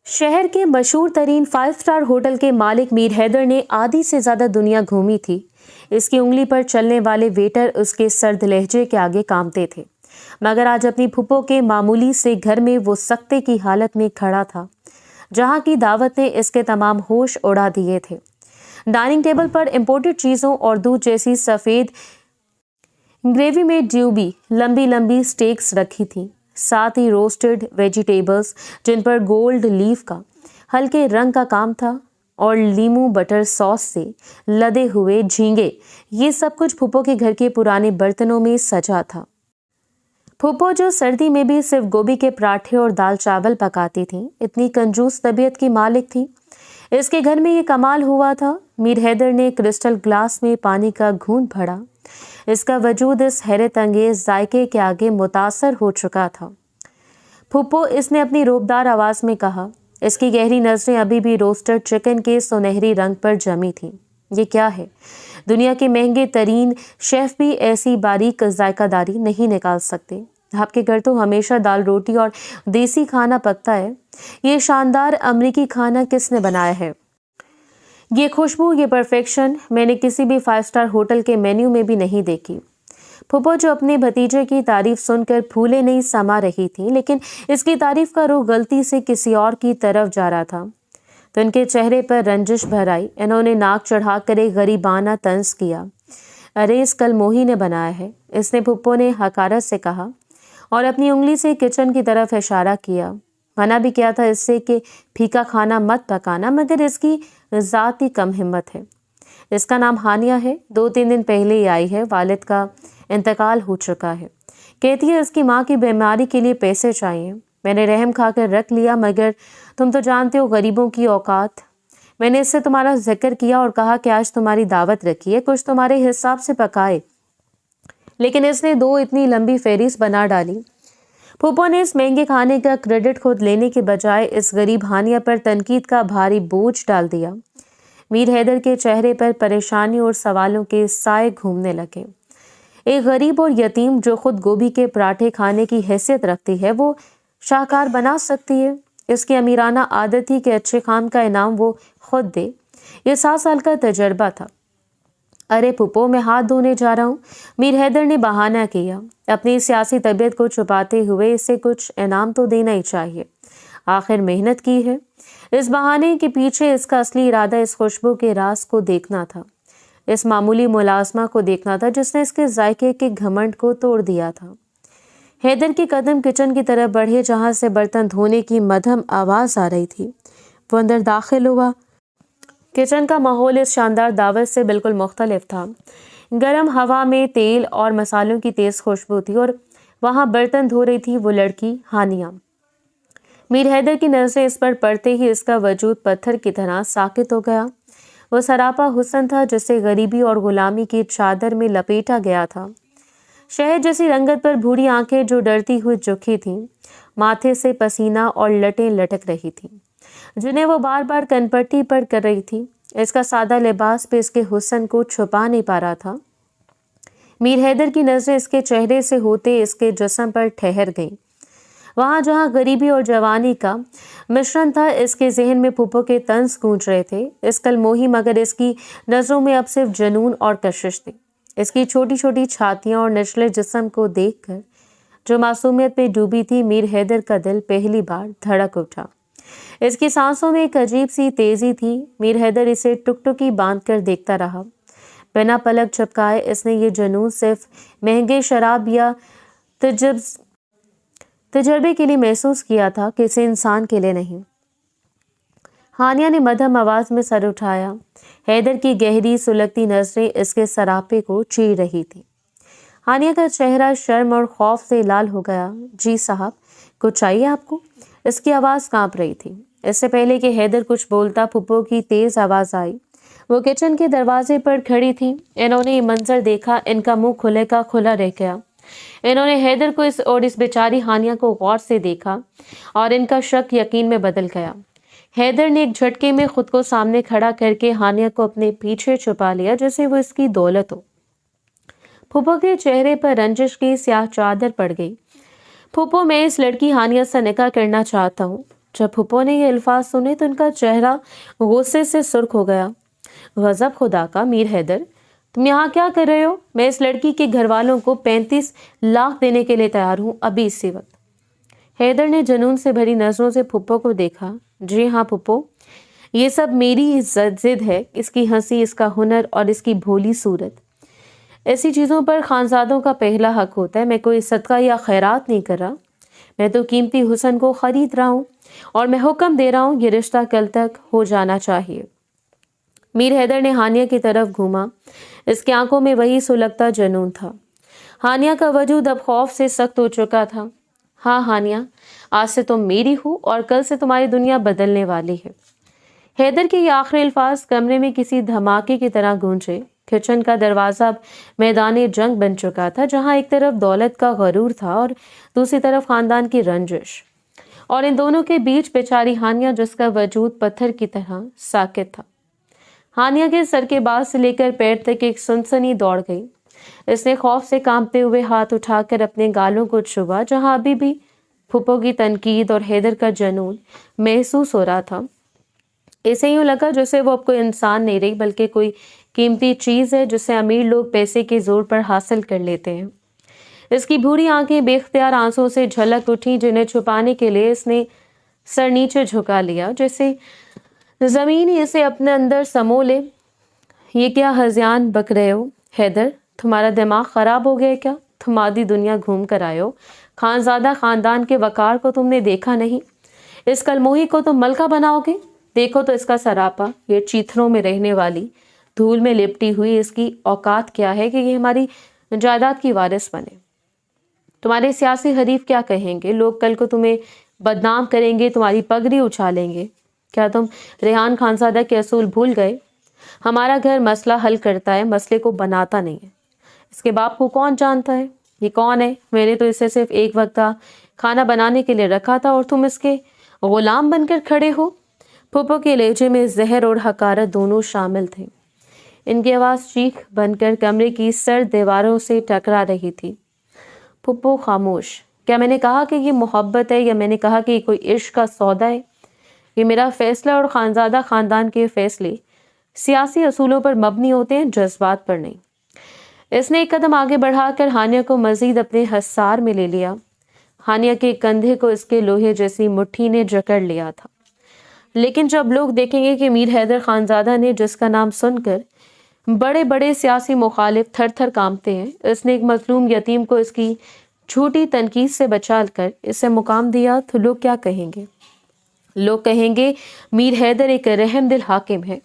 शहर के मशहूर तरीन 5 स्टार होटल के मालिक मीर हैदर ने आधी से ज़्यादा दुनिया घूमी थी। इसकी उंगली पर चलने वाले वेटर उसके सर्द लहजे के आगे कांपते थे, मगर आज अपनी फूफो के मामूली से घर में वो सख्ते की हालत में खड़ा था, जहाँ की दावत ने इसके तमाम होश उड़ा दिए थे। डाइनिंग टेबल पर इम्पोर्टेड चीज़ों और दूध जैसी सफ़ेद ग्रेवी में ड्यूबी लंबी लंबी स्टेक्स रखी थी, साथ ही रोस्टेड वेजिटेबल्स जिन पर गोल्ड लीफ का हल्के रंग का काम था और लीमू बटर सॉस से लदे हुए झींगे। ये सब कुछ फूफो के घर के पुराने बर्तनों में सजा था। फूफो जो सर्दी में भी सिर्फ गोभी के पराठे और दाल चावल पकाती थी, इतनी कंजूस तबीयत की मालिक थी। इसके घर में ये कमाल हुआ था। मीर हैदर ने क्रिस्टल ग्लास में पानी का घूंट भरा। इसका वजूद इस हैरत अंगेज जायके के आगे मुतासर हो चुका था। फूफो, इसने अपनी रोबदार आवाज में कहा। इसकी गहरी नजरें अभी भी रोस्टेड चिकन के सुनहरी रंग पर जमी थीं। ये क्या है? दुनिया के महंगे तरीन शेफ भी ऐसी बारीक जायकादारी नहीं निकाल सकते। आपके घर तो हमेशा दाल रोटी और देसी खाना पकता है। ये शानदार अमरीकी खाना किसने बनाया है? ये खुशबू, ये परफेक्शन मैंने किसी भी 5 स्टार होटल के मेन्यू में भी नहीं देखी। फूफो जो अपने भतीजे की तारीफ सुनकर फूले नहीं समा रही थी, लेकिन इसकी तारीफ का रुख गलती से किसी और की तरफ जा रहा था तो इनके चेहरे पर रंजिश भर आई। इन्होंने नाक चढ़ाकर एक गरीबाना तंज किया। अरे, इस कल मोही ने बनाया है, इसने फूफो ने हकारत से कहा और अपनी उंगली से किचन की तरफ इशारा किया। मना भी किया था इससे कि फीका खाना मत पकाना, मगर इसकी ज़ात ही कम हिम्मत है। इसका नाम हानिया है, 2-3 दिन पहले ही आई है। वालिद का इंतकाल हो चुका है। कहती है इसकी माँ की बीमारी के लिए पैसे चाहिए। मैंने रहम खाकर रख लिया, मगर तुम तो जानते हो गरीबों की औकात। मैंने इससे तुम्हारा जिक्र किया और कहा कि आज तुम्हारी दावत रखी है, कुछ तुम्हारे हिसाब से पकाए, लेकिन इसने 2 इतनी लंबी फहरिस्त बना डाली। फूफो ने इस महंगे खाने का क्रेडिट खुद लेने के बजाय इस गरीब हानिया पर तनकीद का भारी बोझ डाल दिया। मीर हैदर के चेहरे पर परेशानी और सवालों के साए घूमने लगे। एक गरीब और यतीम जो खुद गोभी के पराठे खाने की हैसियत रखती है, वो शाहकार बना सकती है? इसकी अमीराना आदत थी कि अच्छे काम का इनाम वो खुद दे। ये 7 साल का तजर्बा था। अरे फूफो, मैं हाथ धोने जा रहा हूँ, मीर हैदर ने बहाना किया। अपनी सियासी तबीयत को छुपाते हुए इसे कुछ इनाम तो देना ही चाहिए, आखिर मेहनत की है। इस बहाने के पीछे इसका असली इरादा इस खुशबू के राज को देखना था, इस मामूली मुलाजमा को देखना था जिसने इसके जायके के घमंड को तोड़ दिया था। हैदर के कदम किचन की तरफ बढ़े, जहां से बर्तन धोने की मध्यम आवाज आ रही थी। वो अंदर दाखिल हुआ। किचन का माहौल इस शानदार दावत से बिल्कुल मुख्तलिफ था। गर्म हवा में तेल और मसालों की तेज खुशबू थी और वहां बर्तन धो रही थी वो लड़की हानिया। मीर हैदर की नजरें इस पर पड़ते ही इसका वजूद पत्थर की तरह साकित हो गया। वो सरापा हुस्न था जिसे गरीबी और गुलामी की चादर में लपेटा गया था। शहद जैसी रंगत पर भूरी आंखें जो डरती हुई झुकी थीं, माथे से पसीना और लटें लटक रही थीं, जिन्हें वो बार बार कनपट्टी पर कर रही थी। इसका सादा लिबास भी इसके हुस्न को छुपा नहीं पा रहा था। मीर हैदर की नजरें इसके चेहरे से होते इसके जिस्म पर ठहर गईं। वहां जहां गरीबी और जवानी का मिश्रण था, इसके जहन में फूफो के तंज गूंज रहे थे। इस कल मोही, मगर इसकी नजरों में अब सिर्फ जुनून और कशिश थी। इसकी छोटी छोटी छातियां और निचले जिस्म को देखकर जो मासूमियत में डूबी थी, मीर हैदर का दिल पहली बार धड़क उठा। इसकी सांसों में एक अजीब सी तेजी थी। मीर हैदर इसे टुकटुकी बांध कर देखता रहा। बिना पलक झपकाए इसने ये जुनून सिर्फ महंगे शराब या तजर्बे के लिए महसूस किया था, किसी इंसान के लिए नहीं। हानिया ने मध्यम आवाज में सर उठाया। हैदर की गहरी सुलगती नजरें इसके सरापे को चीर रही थी। हानिया का चेहरा शर्म और खौफ से लाल हो गया। जी साहब, कुछ चाहिए आपको? इसकी आवाज कांप रही थी। इससे पहले कि हैदर कुछ बोलता, फूफो की तेज आवाज आई। वो किचन के दरवाजे पर खड़ी थी। इन्होंने ये मंजर देखा, इनका मुंह खुले का खुला रह गया। इन्होंने हैदर को इस बेचारी हानिया को गौर से देखा और इनका शक यकीन में बदल गया। हैदर ने एक झटके में खुद को सामने खड़ा करके हानिया को अपने पीछे छुपा लिया, जैसे वो इसकी दौलत हो। फूफो के चेहरे पर रंजिश की स्याह चादर पड़ गई। फूफो, मैं इस लड़की हानिया से निकाह करना चाहता हूँ। जब फुप्पो ने ये अल्फाज सुने तो उनका चेहरा गुस्से से सुर्ख हो गया। गजब खुदा का, मीर हैदर, तुम यहाँ क्या कर रहे हो? मैं इस लड़की के घर वालों को 35 लाख देने के लिए तैयार हूँ, अभी इसी वक्त। हैदर ने जुनून से भरी नजरों से फुप्पो को देखा। जी हाँ फुप्पो, ये सब मेरी जिद है, इसकी हंसी, इसका हुनर और इसकी भोली सूरत। ऐसी चीज़ों पर खानजादों का पहला हक होता है। मैं कोई सदका या खैरात नहीं कर रहा, मैं तो कीमती हुस्न को खरीद रहा हूँ और मैं हुक्म दे रहा हूँ, ये रिश्ता कल तक हो जाना चाहिए। मीर हैदर ने हानिया की तरफ घूमा। इसकी आंखों में वही सुलगता जुनून था। हानिया का वजूद अब खौफ से सख्त हो चुका था। हाँ हानिया, आज से तुम मेरी हो और कल से तुम्हारी दुनिया बदलने वाली है। हैदर के ये आखिरी अल्फाज कमरे में किसी धमाके की तरह गूंजे। किचन का दरवाजा अब मैदान जंग बन चुका था, जहां एक तरफ दौलत का गरूर था और दूसरी तरफ खानदान की रंजिश, और इन दोनों के बीच बेचारी हानिया, जिसका वजूद पत्थर की तरह साकित था। हानिया के सर के बाल से लेकर पैर तक एक सनसनी दौड़ गई। इसने खौफ से कांपते हुए हाथ उठाकर अपने गालों को छुआ, जहां अभी भी फुप्पो की तनकीद और हैदर का जुनून महसूस हो रहा था। इसे यूं लगा जैसे वो अब कोई इंसान नहीं रही, बल्कि कोई कीमती चीज है जिसे अमीर लोग पैसे के जोर पर हासिल कर लेते हैं। इसकी भूरी आंखें बेख्तियार आंसुओं से झलक उठी, जिन्हें छुपाने के लिए इसने सर नीचे झुका लिया, जैसे जमीन ही इसे अपने अंदर समो ले। ये क्या हज़ियान बक रहे हो हैदर? तुम्हारा दिमाग खराब हो गया क्या? तुम आधी दुनिया घूम कर आए हो, खानजादा खानदान के वकार को तुमने देखा नहीं? इस कलमोही को तुम मलका बनाओगे? देखो तो इसका सरापा, ये चीथरों में रहने वाली, धूल में लिपटी हुई, इसकी औकात क्या है कि ये हमारी जायदाद की वारिस बने? तुम्हारे सियासी हरीफ क्या कहेंगे? लोग कल को तुम्हें बदनाम करेंगे, तुम्हारी पगड़ी उछालेंगे। क्या तुम रेहान खानजादा के असूल भूल गए? हमारा घर मसला हल करता है, मसले को बनाता नहीं है। इसके बाप को कौन जानता है? ये कौन है? मैंने तो इसे सिर्फ एक वक्त का खाना बनाने के लिए रखा था और तुम इसके गुलाम बनकर खड़े हो। फुप्पो के लहजे में जहर और हकारत दोनों शामिल थे। इनकी आवाज़ चीख बनकर कमरे की सर्द दीवारों से टकरा रही थी। फुप्पो खामोश। क्या मैंने कहा कि ये मोहब्बत है, या मैंने कहा कि ये कोई इश्क का सौदा है? ये मेरा फैसला और खानजादा खानदान के फैसले सियासी असूलों पर मबनी होते हैं, जज्बात पर नहीं। इसने एक कदम आगे बढ़ाकर हानिया को मजीद अपने हसार में ले लिया। हानिया के कंधे को इसके लोहे जैसी मुट्ठी ने जकड़ लिया था। लेकिन जब लोग देखेंगे कि मीर हैदर खानजादा ने, जिसका नाम सुनकर बड़े बड़े सियासी मुखालिफ थर थर कांपते हैं, इसने एक मजलूम यतीम को इसकी झूठी तनकीद से बचा कर इसे मुकाम दिया, तो लोग क्या कहेंगे? लोग कहेंगे मीर हैदर एक रहमदिल हाकिम है,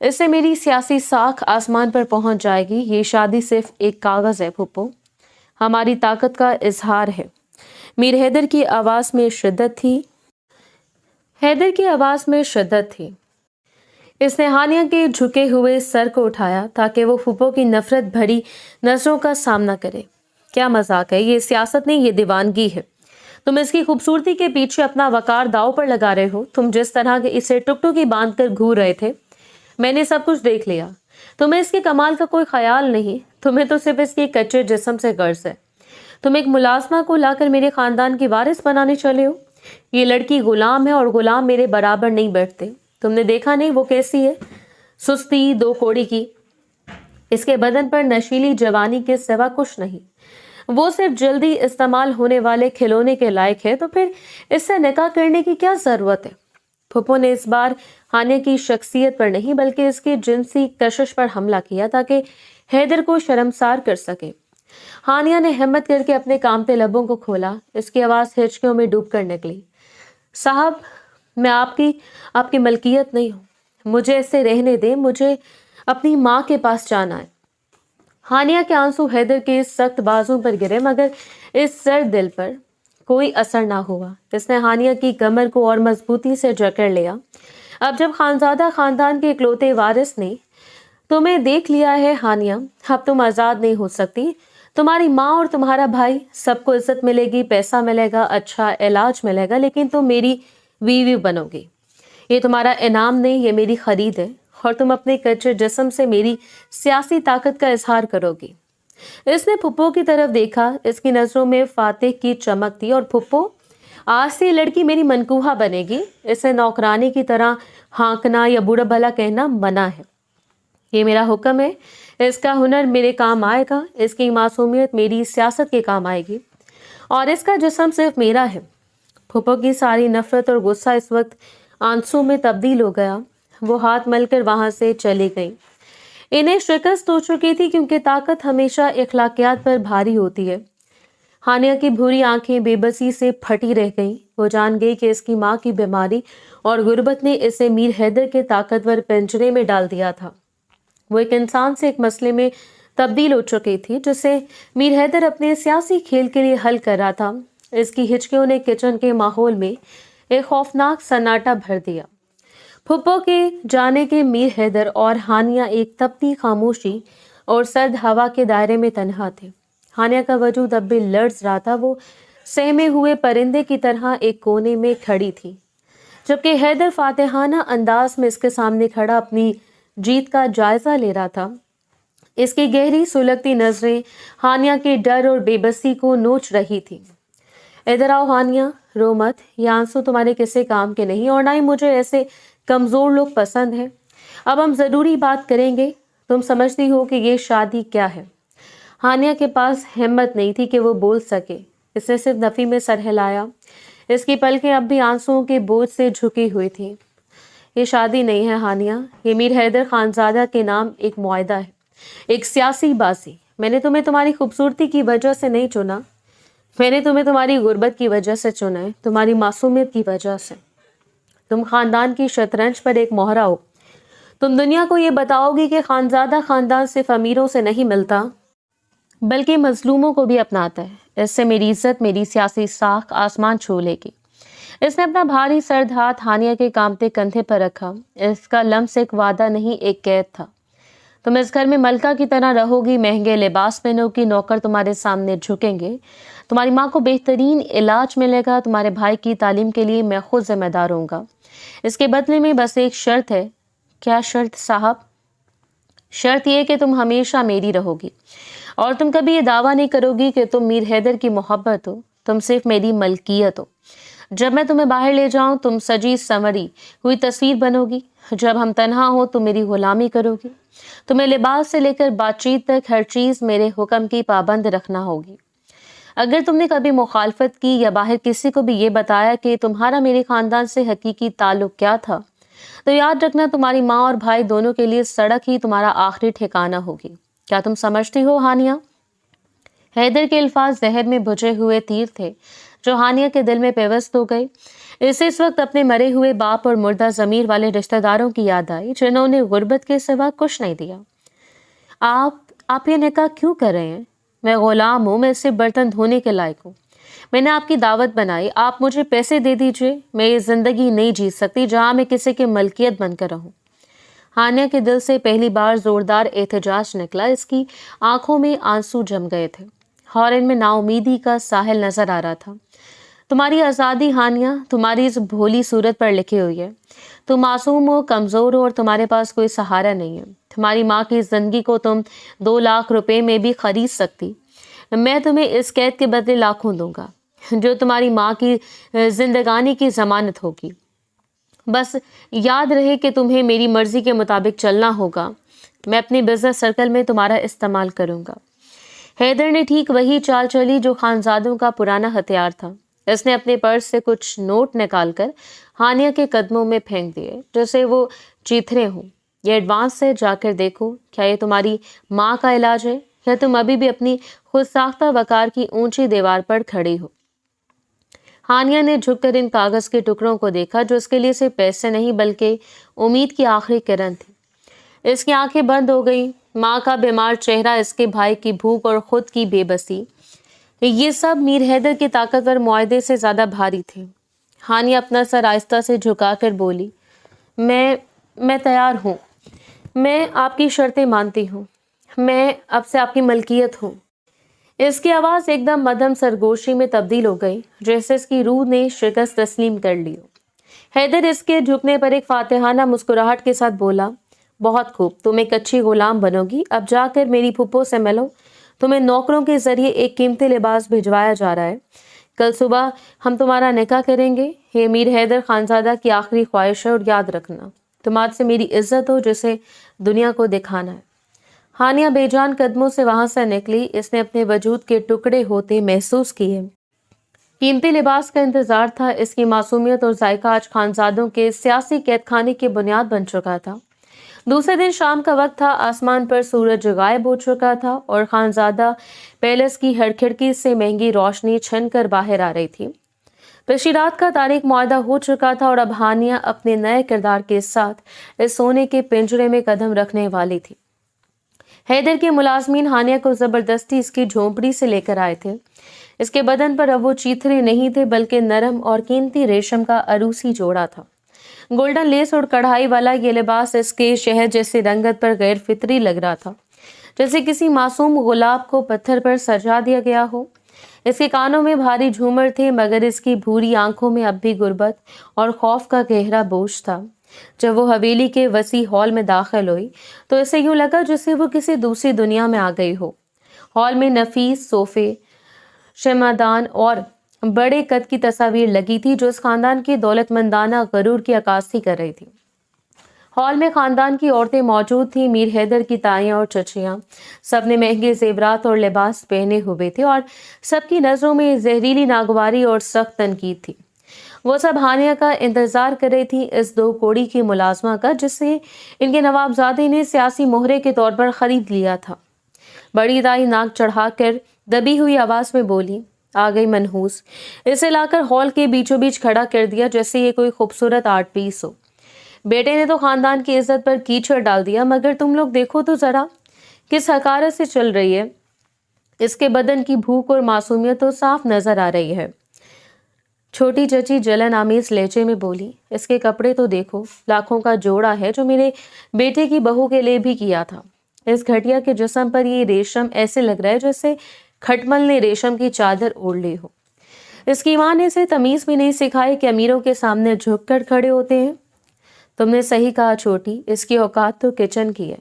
इससे मेरी सियासी साख आसमान पर पहुंच जाएगी। ये शादी सिर्फ एक कागज है फुप्पो, हमारी ताकत का इजहार है। मीर हैदर की आवाज में शिद्दत थी। हैदर की आवाज में शिद्दत थी। इसने हानिया के झुके हुए सर को उठाया ताकि वो फुप्पो की नफरत भरी नजरों का सामना करे। क्या मजाक है? ये सियासत नहीं, ये दीवानगी है। तुम इसकी खूबसूरती के पीछे अपना वकार दाव पर लगा रहे हो। तुम जिस तरह के इसे टुकटुकी बांध कर घूर रहे थे, मैंने सब कुछ देख लिया। तुम्हें इसके कमाल का कोई ख्याल नहीं, तुम्हें तो सिर्फ इसके कच्चे जिस्म से गर्ज है। तुम एक मुलाजमा को लाकर मेरे खानदान की वारिस बनाने चले हो। ये लड़की गुलाम है और गुलाम मेरे बराबर नहीं बैठते। तुमने देखा नहीं वो कैसी है? सुस्ती दो कोड़ी की। इसके बदन पर नशीली जवानी के सिवा कुछ नहीं। वो सिर्फ जल्दी इस्तेमाल होने वाले खिलौने के लायक है, तो फिर इससे निकाह करने की क्या जरूरत है? फुप्पो ने इस बार हानिया की शख्सियत पर नहीं, बल्कि इसकी जिनसी कशिश पर हमला किया ताकि हैदर को शर्मसार कर सके। हानिया ने हिम्मत करके अपने कांपते लबों को खोला। इसकी आवाज हिचकियों में डूब कर निकली। साहब, मैं आपकी मलकियत नहीं हूँ, मुझे ऐसे रहने दें, मुझे अपनी माँ के पास जाना है। हानिया के आंसू हैदर के सख्त बाजों पर गिरे, मगर इस सर्द दिल पर कोई असर ना हुआ। इसने हानिया की कमर को और मजबूती से जकड़ लिया। अब जब खानजादा खानदान के इकलौते वारिस ने तुम्हें देख लिया है हानिया, अब तुम आज़ाद नहीं हो सकती। तुम्हारी माँ और तुम्हारा भाई, सबको इज्जत मिलेगी, पैसा मिलेगा, अच्छा इलाज मिलेगा, लेकिन तुम मेरी बीवी बनोगी। ये तुम्हारा इनाम नहीं, ये मेरी खरीद है, और तुम अपने कच्चे जिस्म से मेरी सियासी ताकत का इजहार करोगी। इसने फुप्पो की तरफ देखा। इसकी नजरों में फातिह की चमक थी, और फुप्पो आज से ये लड़की मेरी मनकूहा बनेगी, इसे नौकरानी की तरह हाँकना या बुरा भला कहना मना है। ये मेरा हुक्म है, इसका हुनर मेरे काम आएगा, इसकी मासूमियत मेरी सियासत के काम आएगी, और इसका जिस्म सिर्फ मेरा है। फूफो की सारी नफरत और गुस्सा इस वक्त आंसू में तब्दील हो गया। वो हाथ मलकर वहां से चली गई। इन्हें शिकस्त हो चुकी थी, क्योंकि ताकत हमेशा इखलाकियात पर भारी होती है। हानिया की भूरी आंखें बेबसी से फटी रह गईं। वो जान गई कि इसकी माँ की बीमारी और गुर्बत ने इसे मीर हैदर के ताकतवर पिंजरे में डाल दिया था। वो एक इंसान से एक मसले में तब्दील हो चुकी थी, जिसे मीर हैदर अपने सियासी खेल के लिए हल कर रहा था। इसकी हिचकियों ने किचन के माहौल में एक खौफनाक सन्नाटा भर दिया। फुप्पो के जाने के मीर हैदर और हानिया एक तपती खामोशी और सर्द हवा के दायरे में तन्हा थे। हानिया का वजूद अब भी लर्ज रहा था। वो सहमे हुए परिंदे की तरह एक कोने में खड़ी थी, जबकि हैदर फातिहाना अंदाज में इसके सामने खड़ा अपनी जीत का जायजा ले रहा था। इसकी गहरी सुलगती नजरें हानिया के डर और बेबसी को नोच रही थी। इधर आओ हानिया, रो मत, ये आंसू तुम्हारे किसी काम के नहीं, और ना ही मुझे ऐसे कमजोर लोग पसंद हैं। अब हम जरूरी बात करेंगे। तुम समझती हो कि ये शादी क्या है? हानिया के पास हिम्मत नहीं थी कि वो बोल सके। इसने सिर्फ नफी में सर हिलाया। इसकी पलकें अब भी आंसुओं के बोझ से झुकी हुई थी। ये शादी नहीं है हानिया, ये मीर हैदर खानजादा के नाम एक मुआहदा है, एक सियासी बाजी। मैंने तुम्हें तुम्हारी खूबसूरती की वजह से नहीं चुना, मैंने तुम्हें तुम्हारी गुर्बत की वजह से चुना है, तुम्हारी मासूमियत की वजह से। तुम खानदान की शतरंज पर एक मोहरा हो। तुम दुनिया को ये बताओगी कि खानजादा खानदान सिर्फ अमीरों से नहीं मिलता, बल्कि मजलूमों को भी अपनाता है। इससे मेरी इज्जत, मेरी सियासी साख आसमान छू लेगी। इसने अपना भारी सर्द हाथ हानिया के कांपते कंधे पर रखा। इसका लम्स एक वादा नहीं, एक कैद था। तुम इस घर में मलका की तरह रहोगी, महंगे लिबास पहनोगी, नौकर तुम्हारे सामने झुकेंगे, तुम्हारी माँ को बेहतरीन इलाज मिलेगा, तुम्हारे भाई की तालीम के लिए मैं खुद जिम्मेदार होऊंगा। इसके बदले में बस एक शर्त है। क्या शर्त साहब? शर्त यह कि तुम हमेशा मेरी रहोगी, और तुम कभी ये दावा नहीं करोगी कि तुम मीर हैदर की मोहब्बत हो, तुम सिर्फ मेरी मलकियत हो। जब मैं तुम्हें बाहर ले जाऊं, तुम सजी संवरी हुई तस्वीर बनोगी। जब हम तन्हा हो, तुम मेरी गुलामी करोगी। तुम्हें लिबास से लेकर बातचीत तक हर चीज मेरे हुक्म की पाबंद रखना होगी। अगर तुमने कभी मुखालफत की या बाहर किसी को भी ये बताया कि तुम्हारा मेरे खानदान से हकीकी ताल्लुक क्या था, तो याद रखना तुम्हारी माँ और भाई दोनों के लिए सड़क ही तुम्हारा आखिरी ठिकाना होगी। क्या तुम समझती हो हानिया? हैदर के अल्फाज जहर में बुझे हुए तीर थे, जो हानिया के दिल में पेवस्त हो गए। इसे इस वक्त अपने मरे हुए बाप और मुर्दा जमीर वाले रिश्तेदारों की याद आई, जिन्होंने गुर्बत के सिवा कुछ नहीं दिया। आप ये निकाह क्यों कर रहे हैं? मैं गुलाम हूँ, मैं सिर्फ बर्तन धोने के लायक हूँ। मैंने आपकी दावत बनाई, आप मुझे पैसे दे दीजिए। मैं ये जिंदगी नहीं जी सकती जहाँ मैं किसी की मलकियत बनकर रहूँ। हानिया के दिल से पहली बार जोरदार एहतजाज निकला। इसकी आंखों में आंसू जम गए थे, हॉर्न में नाउमीदी का साहिल नजर आ रहा था। तुम्हारी आज़ादी हानिया, तुम्हारी इस भोली सूरत पर लिखी हुई है। तुम मासूम हो, कमज़ोर हो, और तुम्हारे पास कोई सहारा नहीं है। तुम्हारी माँ की ज़िंदगी को तुम 2 लाख रुपए में भी खरीद सकती। मैं तुम्हें इस कैद के बदले लाखों दूंगा, जो तुम्हारी माँ की जिंदगानी की जमानत होगी। बस याद रहे कि तुम्हें मेरी मर्जी के मुताबिक चलना होगा। मैं अपने बिजनेस सर्कल में तुम्हारा इस्तेमाल करूंगा। हैदर ने ठीक वही चाल चली जो खानजादों का पुराना हथियार था। इसने अपने पर्स से कुछ नोट निकालकर हानिया के कदमों में फेंक दिए, जैसे वो चीथरे हों। ये एडवांस है, जाकर देखो। क्या ये तुम्हारी माँ का इलाज है, या तुम अभी भी अपनी खुद साख्ता वकार की ऊंची दीवार पर खड़ी हो? हानिया ने झुककर इन कागज के टुकड़ों को देखा, जो इसके लिए सिर्फ पैसे नहीं बल्कि उम्मीद की आखिरी किरण थी। इसकी आंखें बंद हो गई। माँ का बीमार चेहरा, इसके भाई की भूख और खुद की बेबसी, ये सब मीर हैदर के ताकतवर मुआहदे से ज्यादा भारी थे। हानिया अपना सर आहिस्ता से झुकाकर बोली, मैं तैयार हूँ। मैं आपकी शर्तें मानती हूँ। मैं अब से आपकी मलकियत हूँ। इसकी आवाज़ एकदम मध्यम सरगोशी में तब्दील हो गई, जैसे इसकी रूह ने शिकस्त तस्लीम कर ली हो। हैदर इसके झुकने पर एक फातिहाना मुस्कुराहट के साथ बोला, बहुत खूब, तुम एक अच्छी गुलाम बनोगी। अब जाकर मेरी फूफो से मिलो। तुम्हें नौकरों के जरिए एक कीमती लिबास भिजवाया जा रहा है। कल सुबह हम तुम्हारा निकाह करेंगे। ये मीर हैदर खानजादा की आखिरी ख्वाहिश है और याद रखना तुम आज से मेरी इज्जत हो जिसे दुनिया को दिखाना है। हानिया बेजान कदमों से वहां से निकली। इसने अपने वजूद के टुकड़े होते महसूस किए। कीमती लिबास का इंतजार था। इसकी मासूमियत और जायका आज खानजादों के सियासी कैदखाने की बुनियाद बन चुका था। दूसरे दिन शाम का वक्त था। आसमान पर सूरज गायब हो चुका था और खानजादा पैलेस की हर खिड़की से महंगी रोशनी छन कर बाहर आ रही थी। पिछली रात का तारीख मुआदा हो चुका था और अब हानिया अपने नए किरदार के साथ इस सोने के पिंजरे में कदम रखने वाली थी। हैदर के मुलाजमीन हानिया को जबरदस्ती इसकी झोंपड़ी से लेकर आए थे। इसके बदन पर अब वो चीथड़े नहीं थे बल्कि नरम और कीमती रेशम का अरूसी जोड़ा था। गोल्डन लेस और कढ़ाई वाला ये लिबास इसके शहद जैसे रंगत पर गैर फितरी लग रहा था, जैसे किसी मासूम गुलाब को पत्थर पर सजा दिया गया हो। इसके कानों में भारी झूमर थे मगर इसकी भूरी आंखों में अब भी गुर्बत और खौफ का गहरा बोझ था। जब वो हवेली के वसी हॉल में दाखिल हुई तो इसे यूं लगा जैसे वो किसी दूसरी दुनिया में आ गई हो। हॉल में नफीस सोफे, शमादान और बड़े कद की तस्वीर लगी थी जो इस खानदान की दौलतमंदाना गरूर की अक्कासी कर रही थी। हॉल में खानदान की औरतें मौजूद थीं। मीर हैदर की ताइयां और चचियां सबने महंगे जेवरात और लिबास पहने हुए थे और सबकी नजरों में जहरीली नागवारी और सख्त तनकीद थी। वो सब हानिया का इंतजार कर रही थी, इस दो कोड़ी की मुलाजमा का जिसे इनके नवाबजादे ने सियासी मोहरे के तौर पर खरीद लिया था। बड़ी दाई नाक चढ़ाकर दबी हुई आवाज में बोली, आ गई मनहूस। इसे लाकर हॉल के बीचों बीच खड़ा कर दिया जैसे ये कोई खूबसूरत आर्ट पीस हो। बेटे ने तो खानदान की इज्जत पर कीचड़ डाल दिया मगर तुम लोग देखो तो जरा किस हकारत से चल रही है। इसके बदन की भूख और मासूमियत तो साफ नजर आ रही है। छोटी चची जलन आमीज लहजे में बोली, इसके कपड़े तो देखो, लाखों का जोड़ा है जो मेरे बेटे की बहू के लिए भी किया था। इस घटिया के जिस्म पर ये रेशम ऐसे लग रहा है जैसे खटमल ने रेशम की चादर ओढ़ ली हो। इसकी मां ने इसे तमीज भी नहीं सिखाई कि अमीरों के सामने झुककर खड़े होते हैं। तुमने सही कहा छोटी, इसकी औकात तो किचन की है।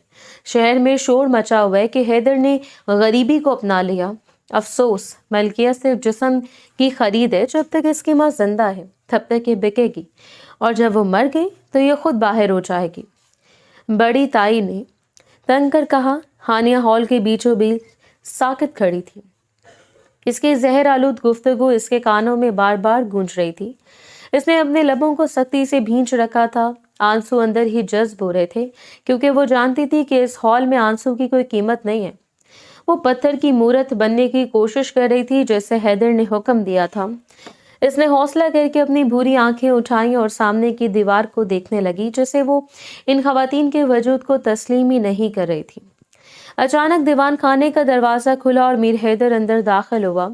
शहर में शोर मचा हुआ है कि हैदर ने गरीबी को अपना लिया। अफसोस, मलकिया सिर्फ जिस्म की खरीद है। जब तक इसकी माँ जिंदा है तब तक ये बिकेगी और जब वो मर गई तो ये खुद बाहर हो जाएगी। बड़ी ताई ने तंग कर कहा। हानिया हॉल के बीचों बीच साकित खड़ी थी। इसकी जहर आलूद गुफ्तगू इसके कानों में बार बार गूंज रही थी। इसने अपने लबों को सख्ती से भींच रखा था। आंसू अंदर ही जज्ब हो रहे थे क्योंकि वो जानती थी कि इस हॉल में आंसू की कोई कीमत नहीं है। वो पत्थर की मूरत बनने की कोशिश कर रही थी जैसे हैदर ने हुक्म दिया था। इसने हौसला करके अपनी भूरी आंखें उठाई और सामने की दीवार को देखने लगी जैसे वो इन खवातीन के वजूद को तस्लीम ही नहीं कर रही थी। अचानक दीवान खाने का दरवाजा खुला और मीर हैदर अंदर दाखिल हुआ।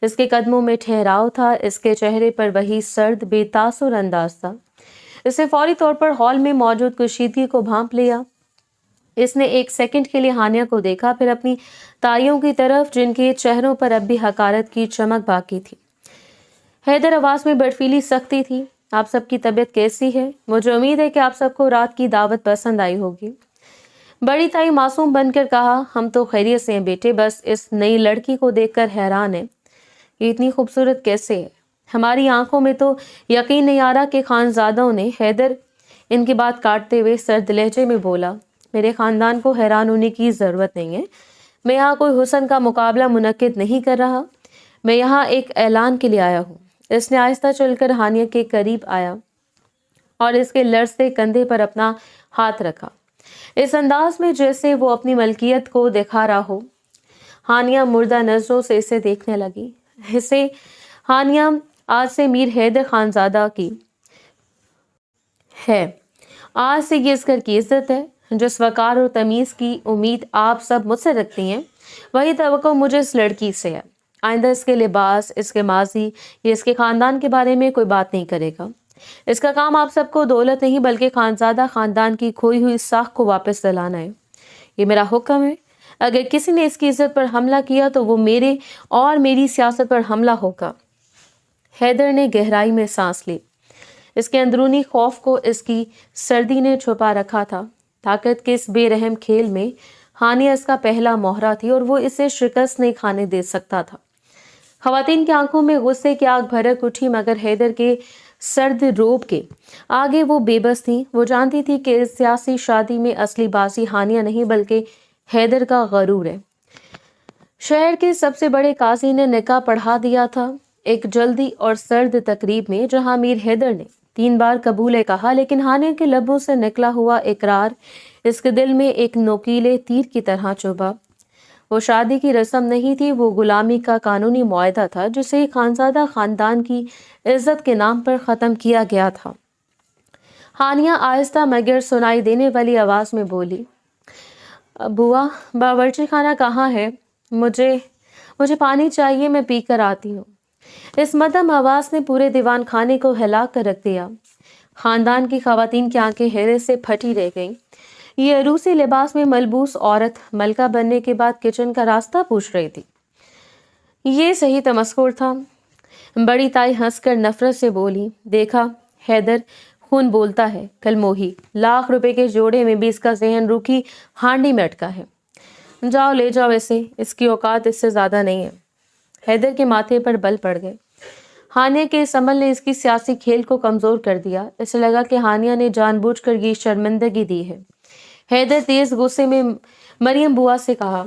इसके कदमों में ठहराव था। इसके चेहरे पर वही सर्द बेतासुर अंदाज था। इसने फौरी तौर पर हॉल में मौजूद कुशीदगी को भांप लिया। इसने एक सेकंड के लिए हानिया को देखा, फिर अपनी ताइयों की तरफ जिनके चेहरों पर अब भी हकारत की चमक बाकी थी। हैदर आवाज में बर्फीली सख्ती थी। आप सबकी तबीयत कैसी है? मुझे उम्मीद है कि आप सबको रात की दावत पसंद आई होगी। बड़ी ताई मासूम बनकर कहा, हम तो खैरियत से हैं बेटे, बस इस नई लड़की को देखकर हैरान है। ये इतनी खूबसूरत कैसे है? हमारी आंखों में तो यकीन नहीं आ रहा कि खानजादों ने। हैदर इनकी बात काटते हुए सर्द लहजे में बोला, मेरे खानदान को हैरान होने की जरूरत नहीं है। मैं यहाँ कोई हुस्न का मुकाबला मुनक्किद नहीं कर रहा। मैं यहाँ एक ऐलान के लिए आया हूँ। इसने आहिस्ता चलकर हानिया के करीब आया और इसके लड़ते कंधे पर अपना हाथ रखा, इस अंदाज में जैसे वो अपनी मलकियत को दिखा रहा हो। हानिया मुर्दा नजरों से इसे देखने लगी। इसे हानिया आज से मीर हैदर खानजादा की है। आज से ये इस घर की इज्जत है। जिस वकार और तमीज की उम्मीद आप सब मुझसे रखती हैं वही तवक्को मुझे इस लड़की से है। आइंदा इसके लिबास, इसके माजी या इसके खानदान के बारे में कोई बात नहीं करेगा। इसका काम आप सबको दौलत नहीं बल्कि खानजादा खानदान की खोई हुई साख को वापस दिलाना है। ये मेरा हुक्म है। अगर किसी ने इसकी इज्जत पर हमला किया तो वो मेरे और मेरी सियासत पर हमला होगा। हैदर ने गहराई में सांस ली। इसके अंदरूनी खौफ को इसकी सर्दी ने छुपा रखा था। ताकत के इस बेरहम खेल में हानिया इसका पहला मोहरा थी और वो इसे शिकस्त नहीं खाने दे सकता था। खवातीन की आंखों में गुस्से की आग भड़क उठी, मगर हैदर के सर्द रोब के आगे वो बेबस थी। वो जानती थी कि इस सियासी शादी में असली बाजी हानिया नहीं बल्कि हैदर का गरूर है। शहर के सबसे बड़े काजी ने निकाह पढ़ा दिया था, एक जल्दी और सर्द तकरीब में, जहां मीर हैदर ने 3 बार कबूले कहा, लेकिन हानिया के लबों से निकला हुआ इकरार इसके दिल में एक नोकीले तीर की तरह चुभा। वो शादी की रस्म नहीं थी, वो गुलामी का कानूनी मुआहदा था, जिसे खानजादा खानदान की इज्जत के नाम पर ख़त्म किया गया था। हानिया आहिस्ता मगर सुनाई देने वाली आवाज़ में बोली, बुआ, बावर्ची खाना कहाँ है? मुझे मुझे पानी चाहिए, मैं पी कर आती हूँ। इस मध्यम आवाज़ ने पूरे दीवान खाने को हिला कर रख दिया। खानदान की खवातीन की आंखें हैरत से फटी रह गईं। ये रूसी लिबास में मलबूस औरत मलका बनने के बाद किचन का रास्ता पूछ रही थी। ये सही तमस्कुर था। बड़ी ताई हंसकर नफरत से बोली, देखा हैदर, खून बोलता है। कल मोही लाख रुपए के जोड़े में भी इसका जहन रूखी हांडी में अटका है। जाओ ले जाओ इसे, इसकी औकात इससे ज्यादा नहीं है। हैदर के माथे पर बल पड़ गए। हानिया के इस अमल ने इसकी सियासी खेल को कमजोर कर दिया। इसे लगा कि हानिया ने जानबूझकर ये शर्मिंदगी दी है। हैदर तेज गुस्से में मरियम बुआ से कहा,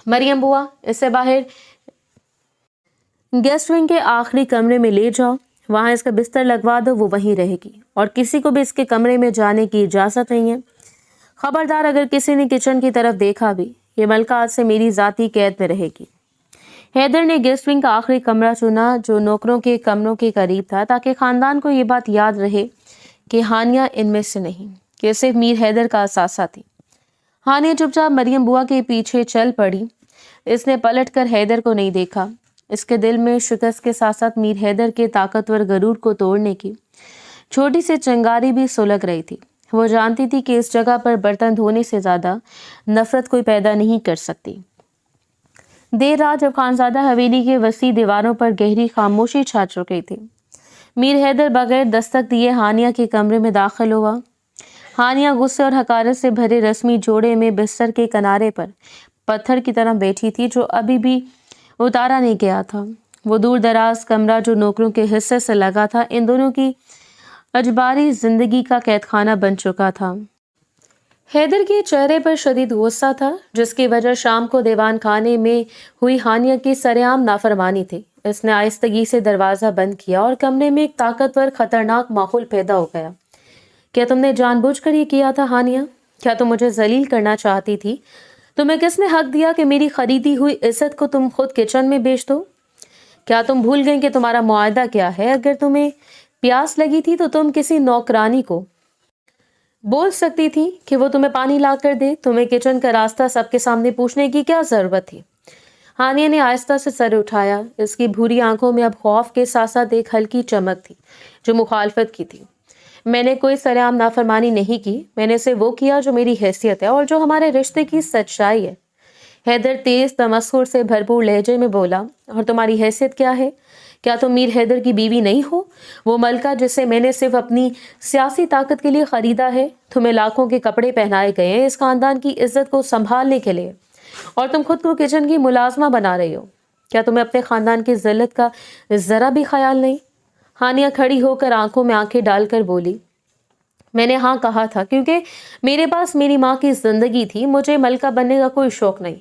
मरियम बुआ, इसे बाहर गेस्ट विंग के आखिरी कमरे में ले जाओ, वहां इसका बिस्तर लगवा दो, वो वहीं रहेगी और किसी को भी इसके कमरे में जाने की इजाजत नहीं है। खबरदार, अगर किसी ने किचन की तरफ देखा भी, ये मलका आज से मेरी जाती कैद में रहेगी। हैदर ने गेस्ट विंग का आखिरी कमरा चुना, जो नौकरों के कमरों के करीब था, ताकि खानदान को ये बात याद रहे कि हानिया इनमें से नहीं, कि सिर्फ मीर हैदर का असासा थी। हानिया चुपचाप मरियम बुआ के पीछे चल पड़ी। इसने पलट कर हैदर को नहीं देखा। इसके दिल में शिकस्त के साथ साथ मीर हैदर के ताकतवर गरूर को तोड़ने की छोटी सी चिंगारी भी सुलग रही थी। वो जानती थी कि इस जगह पर बर्तन धोने से ज्यादा नफरत कोई पैदा नहीं कर सकती। देर रात जब खानजादा हवेली के वसी दीवारों पर गहरी खामोशी छा चुकी थी, मीर हैदर बगैर दस्तक दिए हानिया के कमरे में दाखिल हुआ। हानिया गुस्से और हकारत से भरे रस्मी जोड़े में बिस्तर के किनारे पर पत्थर की तरह बैठी थी, जो अभी भी उतारा नहीं गया था। वो दूर दराज कमरा जो नौकरों के हिस्से से लगा था, इन दोनों की अजबारी जिंदगी का कैदखाना बन चुका था। हैदर के चेहरे पर शदीद गुस्सा था, जिसकी वजह शाम को दीवान खाने में हुई हानिया की सरेआम नाफरमानी थी। इसने आहिस्तगी से दरवाजा बंद किया और कमरे में एक ताकतवर खतरनाक माहौल पैदा हो गया। क्या तुमने जानबूझकर ये किया था हानिया? क्या तुम मुझे जलील करना चाहती थी? तुम्हें किसने हक दिया कि मेरी खरीदी हुई इज्जत को तुम खुद किचन में बेच दो? क्या तुम भूल गए कि तुम्हारा मुआहदा क्या है? अगर तुम्हें प्यास लगी थी तो तुम किसी नौकरानी को बोल सकती थी कि वो तुम्हें पानी ला कर दे। तुम्हें किचन का रास्ता सबके सामने पूछने की क्या जरूरत थी? हानिया ने आहिस्ता से सर उठाया। इसकी भूरी आंखों में अब खौफ के साथ साथ एक हल्की चमक थी जो मुखालफत की थी। मैंने कोई सरेआम नाफरमानी नहीं की, मैंने सिर्फ वो किया जो मेरी हैसियत है और जो हमारे रिश्ते की सच्चाई है। हैदर तेज तमस्कुर से भरपूर लहजे में बोला, और तुम्हारी हैसियत क्या है? क्या तुम मीर हैदर की बीवी नहीं हो? वो मलका जिसे मैंने सिर्फ अपनी सियासी ताकत के लिए खरीदा है। तुम्हें लाखों के कपड़े पहनाए गए हैं इस खानदान की इज्जत को संभालने के लिए, और तुम खुद को किचन की मुलाजमा बना रही हो। क्या तुम्हें अपने खानदान की जिल्लत का जरा भी ख्याल नहीं? हानिया खड़ी होकर आंखों में आंखें डालकर बोली, मैंने हाँ कहा था क्योंकि मेरे पास मेरी माँ की जिंदगी थी। मुझे मलका बनने का कोई शौक नहीं।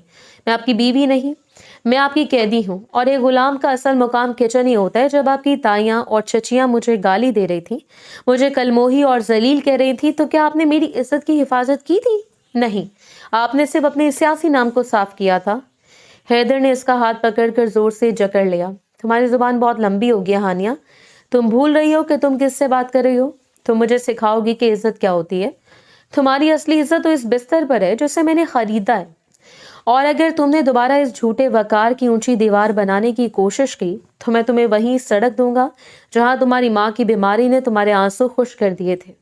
मैं आपकी बीवी नहीं, मैं आपकी कैदी हूँ, और एक गुलाम का असल मुकाम किचन ही होता है। जब आपकी ताइयाँ और चचियाँ मुझे गाली दे रही थी, मुझे कलमोही और जलील कह रही थी, तो क्या आपने मेरी इज्जत की हिफाजत की थी? नहीं, आपने सिर्फ अपने सियासी नाम को साफ किया था। हैदर ने इसका हाथ पकड़कर जोर से जकड़ लिया। तुम्हारी जुबान बहुत लंबी हो गई हानिया। तुम भूल रही हो कि तुम किससे बात कर रही हो। तुम मुझे सिखाओगी कि इज्जत क्या होती है? तुम्हारी असली इज्जत तो इस बिस्तर पर है जिसे मैंने खरीदा है, और अगर तुमने दोबारा इस झूठे वकार की ऊंची दीवार बनाने की कोशिश की तो मैं तुम्हें वहीं सड़क दूंगा जहां तुम्हारी माँ की बीमारी ने तुम्हारे आंसू खुश कर दिए थे।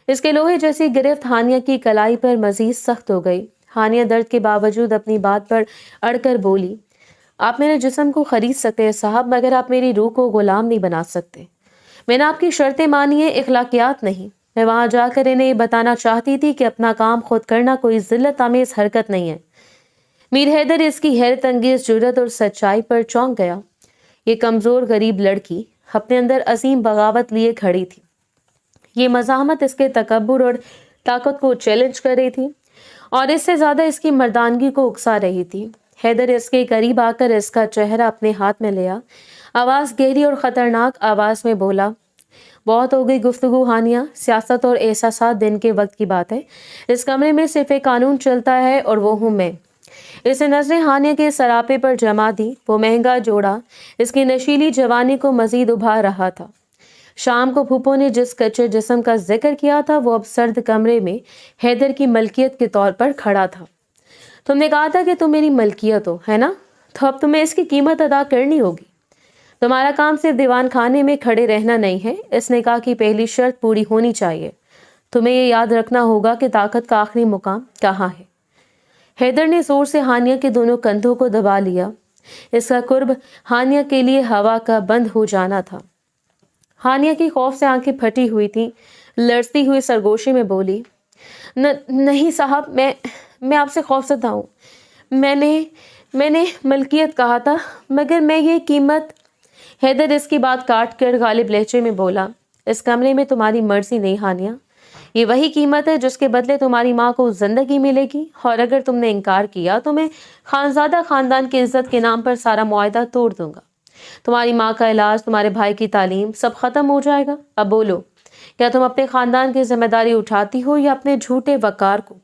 इसके लोहे जैसी गिरफ्त हानिया की कलाई पर मजीद सख्त हो गई। हानिया दर्द के बावजूद अपनी बात पर अड़कर बोली, आप मेरे जिस्म को खरीद सकते हैं साहब, मगर आप मेरी रूह को गुलाम नहीं बना सकते। मैंने आपकी शर्तें मानी है, इखलाकियात नहीं। मैं वहां जाकर इन्हें बताना चाहती थी कि अपना काम खुद करना कोई जिल्लत आमेज हरकत नहीं है। मीर हैदर इसकी हैरत अंगेज जुर्रत और सच्चाई पर चौंक गया। ये कमजोर गरीब लड़की अपने अंदर असीम बगावत लिए खड़ी थी। ये मज़ाहमत इसके तकब्बुर और ताकत को चैलेंज कर रही थी और इससे ज्यादा इसकी मर्दानगी को उकसा रही थी। हैदर इसके करीब आकर इसका चेहरा अपने हाथ में लिया। आवाज गहरी और खतरनाक आवाज में बोला, बहुत हो गई गुफ्तगू हानिया, सियासत और एहसासात दिन के वक्त की बात है। इस कमरे में सिर्फ एक कानून चलता है और वो हूं मैं। इसने नजरें हानिया के सरापे पर जमा दी। वो महंगा जोड़ा इसकी नशीली जवानी को मजीद उभार रहा था। शाम को फूफो ने जिस कच्चे जिस्म का जिक्र किया था वो अब सर्द कमरे में हैदर की मलकियत के तौर पर खड़ा था। तुमने कहा था कि तुम मेरी मलकियत हो, है ना? तो अब तुम्हें इसकी कीमत अदा करनी होगी। तुम्हारा काम सिर्फ दीवान खाने में खड़े रहना नहीं है। इस निकाह की पहली शर्त पूरी होनी चाहिए। तुम्हें ये याद रखना होगा कि ताकत का आखिरी मुकाम कहाँ है। हैदर ने जोर से हानिया के दोनों कंधों को दबा लिया। इसका कुर्ब हानिया के लिए हवा का बंद हो जाना था। हानिया की खौफ से आंखें फटी हुई थी। लड़ती हुई सरगोशी में बोली, नहीं साहब, मैं आपसे खौफजदा हूँ। मैंने मलकियत कहा था, मगर मैं ये कीमत। हैदर इसकी बात काट कर गालिब लहजे में बोला, इस कमरे में तुम्हारी मर्जी नहीं हानिया। ये वही कीमत है जिसके बदले तुम्हारी माँ को जिंदगी मिलेगी, और अगर तुमने इनकार किया तो मैं खानजादा खानदान की इज्जत के नाम पर सारा मुआहदा तोड़ दूंगा। तुम्हारी माँ का इलाज, तुम्हारे भाई की तालीम, सब खत्म हो जाएगा। अब बोलो, क्या तुम अपने खानदान की जिम्मेदारी उठाती हो या अपने झूठे वकार को?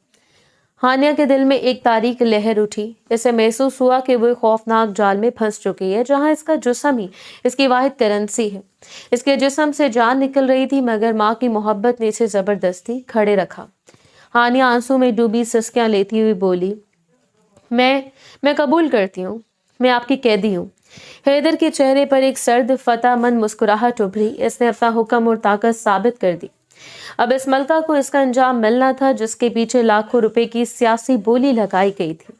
हानिया के दिल में एक तारीक लहर उठी। इसे महसूस हुआ कि वो खौफनाक जाल में फंस चुकी है जहां इसका जिस्म ही इसकी वाहिद करेंसी है। इसके जिस्म से जान निकल रही थी, मगर माँ की मोहब्बत ने इसे जबरदस्ती खड़े रखा। हानिया आंसू में डूबी सिसकियां लेती हुई बोली, मैं कबूल करती हूँ, मैं आपकी कैदी हूँ। हैदर के चेहरे पर एक सर्द फतहमंद मुस्कुराहट उभरी। इसने अपना हुक्म और ताकत साबित कर दी। अब इस मलका को इसका अंजाम मिलना था जिसके पीछे लाखों रुपए की सियासी बोली लगाई गई थी।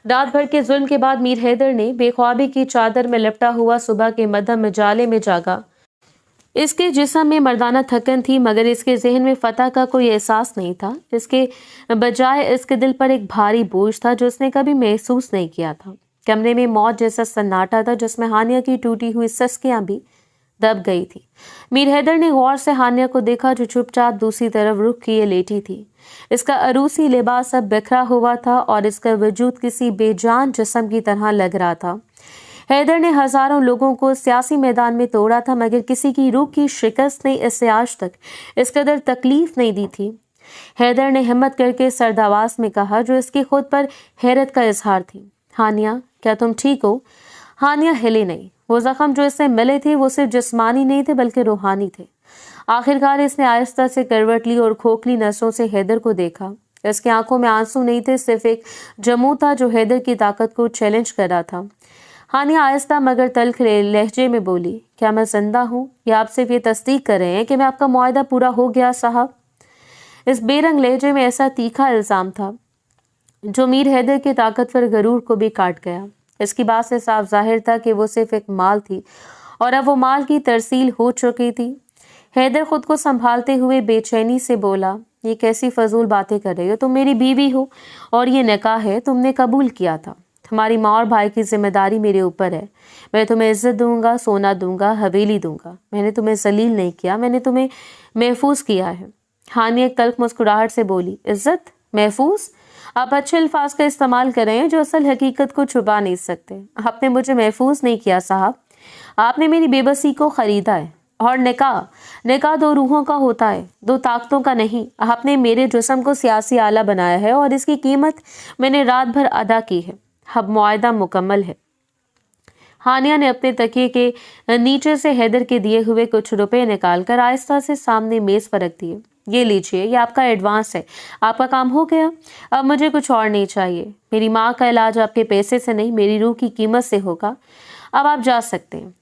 रात भर के जुल्म के बाद मीर हैदर ने बेख्वाबी की चादर में लिपटा हुआ सुबह के मध्यम जाले में जागा। इसके जिस्म में मर्दाना थकन थी, मगर इसके जहन में फतह का कोई एहसास नहीं था। इसके बजाय इसके दिल पर एक भारी बोझ था जो उसने कभी महसूस नहीं किया था। कमरे में मौत जैसा सन्नाटा था जिसमें हानिया की टूटी हुई सस्कियां भी दब गई थी। मीर हैदर ने गौर से हानिया को देखा जो चुपचाप दूसरी तरफ रुख किए लेटी थी। इसका अरूसी लिबास अब बिखरा हुआ था और इसका वजूद किसी बेजान जिस्म की तरह लग रहा था। हैदर ने हजारों लोगों को सियासी मैदान में तोड़ा था, मगर किसी की रूह की शिकस्त ने इसे आज तक इस कदर तकलीफ नहीं दी थी। हैदर ने हिम्मत करके सर्द आवाज में कहा, जो इसकी खुद पर हैरत का इजहार थी, हानिया, क्या तुम ठीक हो? हानिया हिले नहीं। वो जख्म जो इससे मिले थे वो सिर्फ जिस्मानी नहीं थे बल्कि रूहानी थे। आखिरकार इसने आहिस्ता से करवट ली और खोखली नसों से हैदर को देखा। इसकी आंखों में आंसू नहीं थे, सिर्फ एक जमू था जो हैदर की ताकत को चैलेंज कर रहा था। हानिया आहिस्ता मगर तल्ख लहजे में बोली, क्या मैं जिंदा हूँ या आप सिर्फ ये तस्दीक कर रहे हैं कि मैं आपका मुआहदा पूरा हो गया साहब? इस बेरंग लहजे में ऐसा तीखा इल्जाम था जो मीर हैदर के ताकतवर गरूर को भी काट गया। इसकी बात से साफ जाहिर था कि वो सिर्फ एक माल थी और अब वो माल की तरसील हो चुकी थी। हैदर खुद को संभालते हुए बेचैनी से बोला, ये कैसी फजूल बातें कर रही हो? तुम मेरी बीवी हो और ये निकाह है, तुमने कबूल किया था। तुम्हारी माँ और भाई की जिम्मेदारी मेरे ऊपर है। मैं तुम्हें इज्जत दूंगा, सोना दूंगा, हवेली दूंगा। मैंने तुम्हें जलील नहीं किया, मैंने तुम्हें महफूज किया है। हानिया एक तल्ख मुस्कुराहट से बोली, इज्जत? महफूज? आप अच्छे अल्फाज का इस्तेमाल कर रहे हैं जो असल हकीकत को छुपा नहीं सकते। आपने मुझे महफूज नहीं किया साहब, आपने मेरी बेबसी को खरीदा है। और निकाह दो रूहों का होता है, दो ताकतों का नहीं। आपने मेरे जिस्म को सियासी आला बनाया है और इसकी कीमत मैंने रात भर अदा की है। अब मुआहदा मुकम्मल है। हानिया ने अपने तकिए के नीचे से हैदर के दिए हुए कुछ रुपए निकालकर आहिस्ता से सामने मेज पर रख दिए। ये लीजिए, ये आपका एडवांस है, आपका काम हो गया। अब मुझे कुछ और नहीं चाहिए। मेरी माँ का इलाज आपके पैसे से नहीं, मेरी रूह की कीमत से होगा। अब आप जा सकते हैं।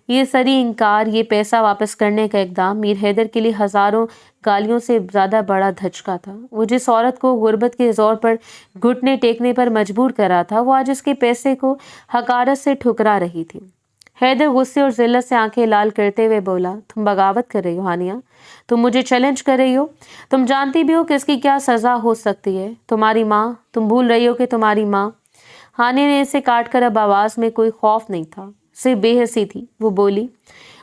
ये सरी इनकार, ये पैसा वापस करने का इकदाम मीर हैदर के लिए हजारों गालियों से ज़्यादा बड़ा धचका था। वो जिस औरत को गुर्बत के जोर पर घुटने टेकने पर मजबूर कर रहा था, वो आज उसके पैसे को हकारत से ठुकरा रही थी। हैदर गुस्से और जिल्लत से आंखें लाल करते हुए बोला, तुम बगावत कर रही हो हानिया, तुम मुझे चैलेंज कर रही हो। तुम जानती भी हो कि इसकी क्या सज़ा हो सकती है। तुम्हारी माँ, तुम भूल रही हो कि तुम्हारी माँ। हानिया ने इसे काट कर अब आवाज़ में कोई खौफ नहीं था, से बेहसी थी। वो बोली,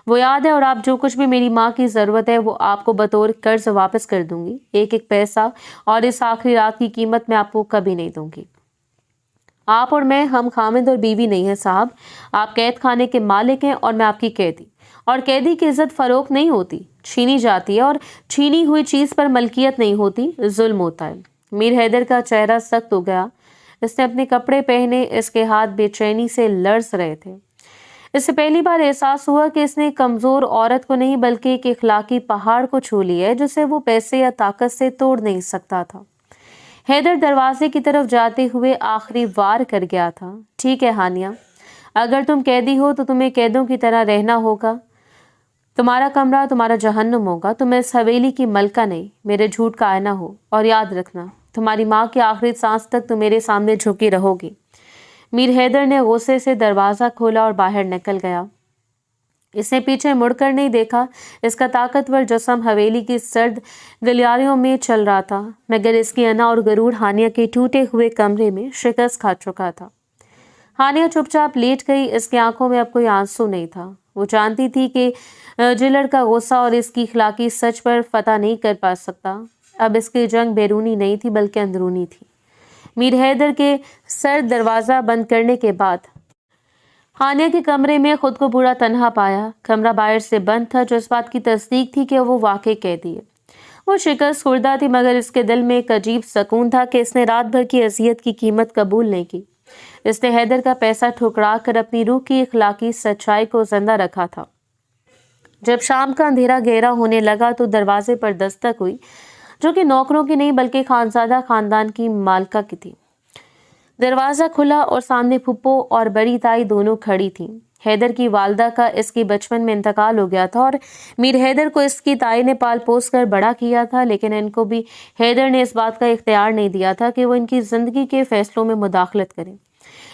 वो याद है, और आप जो कुछ भी मेरी माँ की ज़रूरत है वो आपको बतौर कर्ज वापस कर दूंगी। एक एक पैसा और इस आखिरी रात की कीमत मैं आपको कभी नहीं दूंगी। आप और मैं, हम खामिद और बीवी नहीं है साहब। आप कैद खाने के मालिक हैं और मैं आपकी कैदी। और कैदी की इज्जत फरोख्त नहीं होती, छीनी जाती है, और छीनी हुई चीज पर मलकियत नहीं होती, जुल्म होता है। मीर हैदर का चेहरा सख्त हो गया। इसने अपने कपड़े पहने, इसके हाथ बेचैनी से लरस रहे थे। इससे पहली बार एहसास हुआ कि इसने कमजोर औरत को नहीं बल्कि एक इखलाकी पहाड़ को छू लिया है जिसे वो पैसे या ताकत से तोड़ नहीं सकता था। हैदर दरवाजे की तरफ जाते हुए आखिरी वार कर गया था। ठीक है हानिया, अगर तुम कैदी हो तो तुम्हें कैदों की तरह रहना होगा। तुम्हारा कमरा तुम्हारा जहन्नुम होगा। तुम इस हवेली की मलका नहीं, मेरे झूठ का आईना हो। और याद रखना, तुम्हारी माँ की आखिरी सांस तक तुम मेरे सामने झुकी रहोगी। मीर हैदर ने गुस्से से दरवाजा खोला और बाहर निकल गया। इसने पीछे मुड़कर नहीं देखा। इसका ताकतवर जिस्म हवेली की सर्द गलियारियों में चल रहा था, मगर इसकी अना और गरूर हानिया के टूटे हुए कमरे में शिकस्त खा चुका था। हानिया चुपचाप लेट गई। इसकी आंखों में अब कोई आंसू नहीं था। वो जानती थी कि जिलड़ का गुस्सा और इसकी इखलाकी सच पर फतह नहीं कर पा सकता। अब इसकी जंग बैरूनी नहीं थी बल्कि अंदरूनी थी। मीर हैदर के सर दरवाज़ा बंद करने के बाद हानिया के कमरे में खुद को पूरा तन्हा पाया। कमरा बाहर से बंद था, जो इस बात की तस्दीक थी कि वो वाकई कैदी है। वो शिकस्त खुर्दा थी, मगर इसके दिल में एक अजीब सुकून था कि इसने रात भर की अजियत की कीमत कबूल नहीं की। इसने हैदर का पैसा ठुकरा कर अपनी रूह की इखलाकी सच्चाई को जिंदा रखा था। जब शाम का अंधेरा गहरा होने लगा तो दरवाजे पर दस्तक हुई, जो कि नौकरों की नहीं बल्कि खानजादा खानदान की मालका की थी। दरवाज़ा खुला और सामने फुप्पो और बड़ी ताई दोनों खड़ी थीं। हैदर की वालदा का इसके बचपन में इंतकाल हो गया था और मीर हैदर को इसकी ताई ने पाल पोस कर बड़ा किया था, लेकिन इनको भी हैदर ने इस बात का इख्तियार नहीं दिया था कि वो इनकी ज़िंदगी के फैसलों में मुदाखलत करें।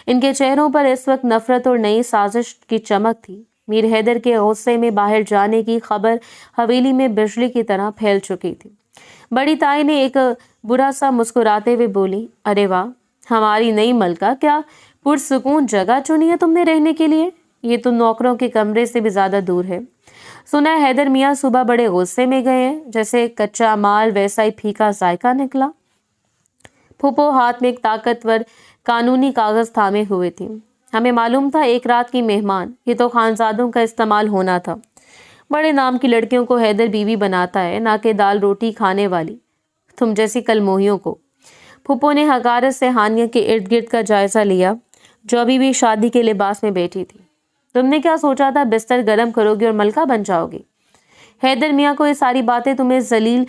इनके चेहरों पर इस वक्त नफरत और नई साजिश की चमक थी। मीर हैदर के गुस्से में बाहर जाने की खबर हवेली में बिजली की तरह फैल चुकी थी। बड़ी ताई ने एक बुरा सा मुस्कुराते हुए बोली, अरे वाह, हमारी नई मलका, क्या पुरसुकून जगह चुनी है तुमने रहने के लिए। ये तो नौकरों के कमरे से भी ज्यादा दूर है। सुना है हैदर मियाँ सुबह बड़े गुस्से में गए हैं, जैसे कच्चा माल वैसा ही फीका जायका निकला। फूफो हाथ में एक ताकतवर कानूनी कागज थामे हुए थी। हमें मालूम था एक रात की मेहमान, ये तो खानजादों का इस्तेमाल होना था। बड़े नाम की लड़कियों को हैदर बीवी बनाता है, ना कि दाल रोटी खाने वाली तुम जैसी कलमोहियों को। फूफो ने हकारत से हानिया के इर्द गिर्द का जायजा लिया, जो अभी भी शादी के लिबास में बैठी थी। तुमने क्या सोचा था, बिस्तर गर्म करोगी और मलका बन जाओगी? हैदर मियाँ को ये सारी बातें तुम्हें जलील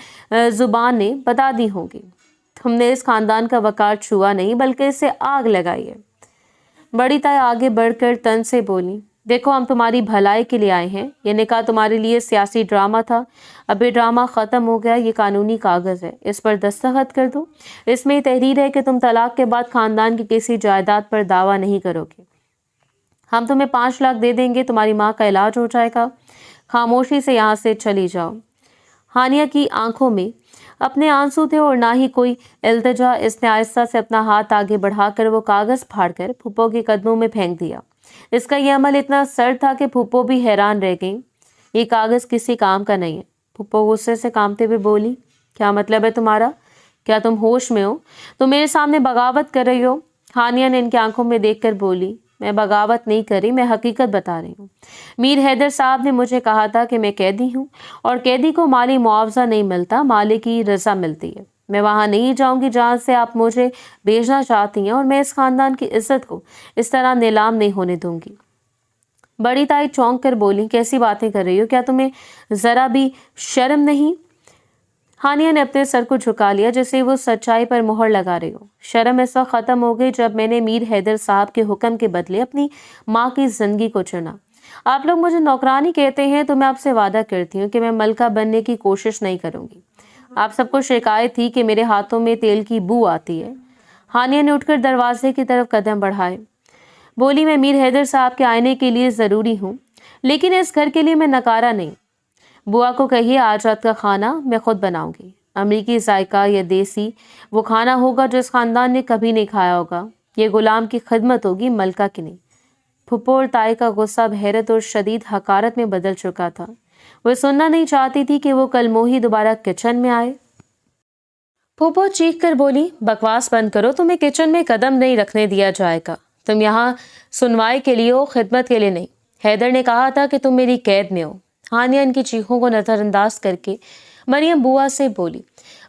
जुबान ने बता दी होंगी। तुमने इस खानदान का वकार छुआ नहीं बल्कि इसे आग लगाई है। बड़ी ताई आगे बढ़कर तन से बोली, देखो हम तुम्हारी भलाई के लिए आए हैं। ये निकाह तुम्हारे लिए सियासी ड्रामा था, अब ये ड्रामा ख़त्म हो गया। ये कानूनी कागज़ है, इस पर दस्तखत कर दो। इसमें तहरीर है कि तुम तलाक के बाद खानदान की किसी जायदाद पर दावा नहीं करोगे। हम तुम्हें 5 लाख दे देंगे, तुम्हारी माँ का इलाज हो जाएगा। खामोशी से यहाँ से चली जाओ। हानिया की आंखों में अपने आंसू थे और ना ही कोई इल्तिजा। इसने आहिस्ता से अपना हाथ आगे बढ़ाकर वो कागज़ फाड़कर फूफो के कदमों में फेंक दिया। इसका यह अमल इतना सर्द था कि फूफो भी हैरान रह गई। ये कागज़ किसी काम का नहीं है। फूफो गुस्से से कांपते हुए बोली, क्या मतलब है तुम्हारा? क्या तुम होश में हो? तुम मेरे सामने बगावत कर रही हो? हानिया ने इनकी आंखों में देखकर बोली, मैं बगावत नहीं करी, मैं हकीकत बता रही हूँ। मीर हैदर साहब ने मुझे कहा था कि मैं कैदी हूँ और कैदी को माली मुआवजा नहीं मिलता, मालिक की रजा मिलती है। मैं वहाँ नहीं जाऊँगी जहाँ से आप मुझे भेजना चाहती हैं, और मैं इस खानदान की इज्जत को इस तरह नीलाम नहीं होने दूंगी। बड़ी ताई चौंक कर बोली, कैसी बातें कर रही हो? क्या तुम्हें ज़रा भी शर्म नहीं? हानिया ने अपने सर को झुका लिया जैसे वो सच्चाई पर मोहर लगा रही हो। शर्म इस वक्त ख़त्म हो गई जब मैंने मीर हैदर साहब के हुक्म के बदले अपनी माँ की ज़िंदगी को चुना। आप लोग मुझे नौकरानी कहते हैं, तो मैं आपसे वादा करती हूँ कि मैं मलका बनने की कोशिश नहीं करूँगी। आप सबको शिकायत थी कि मेरे हाथों में तेल की बू आती है। हानिया ने उठकर दरवाजे की तरफ कदम बढ़ाए। बोली, मैं मीर हैदर साहब के आने के लिए ज़रूरी हूँ, लेकिन इस घर के लिए मैं नकारा नहीं। बुआ को कहिए आज रात का खाना मैं खुद बनाऊंगी। अमरीकी जायका या देसी, वो खाना होगा जो इस खानदान ने कभी नहीं खाया होगा। ये गुलाम की खिदमत होगी, मलका की नहीं। फुप्पो और ताई का गुस्सा अब हैरत और शदीद हकारत में बदल चुका था। वो सुनना नहीं चाहती थी कि वो कल मोही दोबारा किचन में आए। फुप्पो चीख कर बोली, बकवास बंद करो, तुम्हें किचन में कदम नहीं रखने दिया जाएगा। तुम यहाँ सुनवाई के लिए हो, खिदमत के लिए नहीं। हैदर ने कहा था कि तुम मेरी कैद में हो। हानिया इनकी चीखों को नजरअंदाज करके मरियम बुआ से बोली,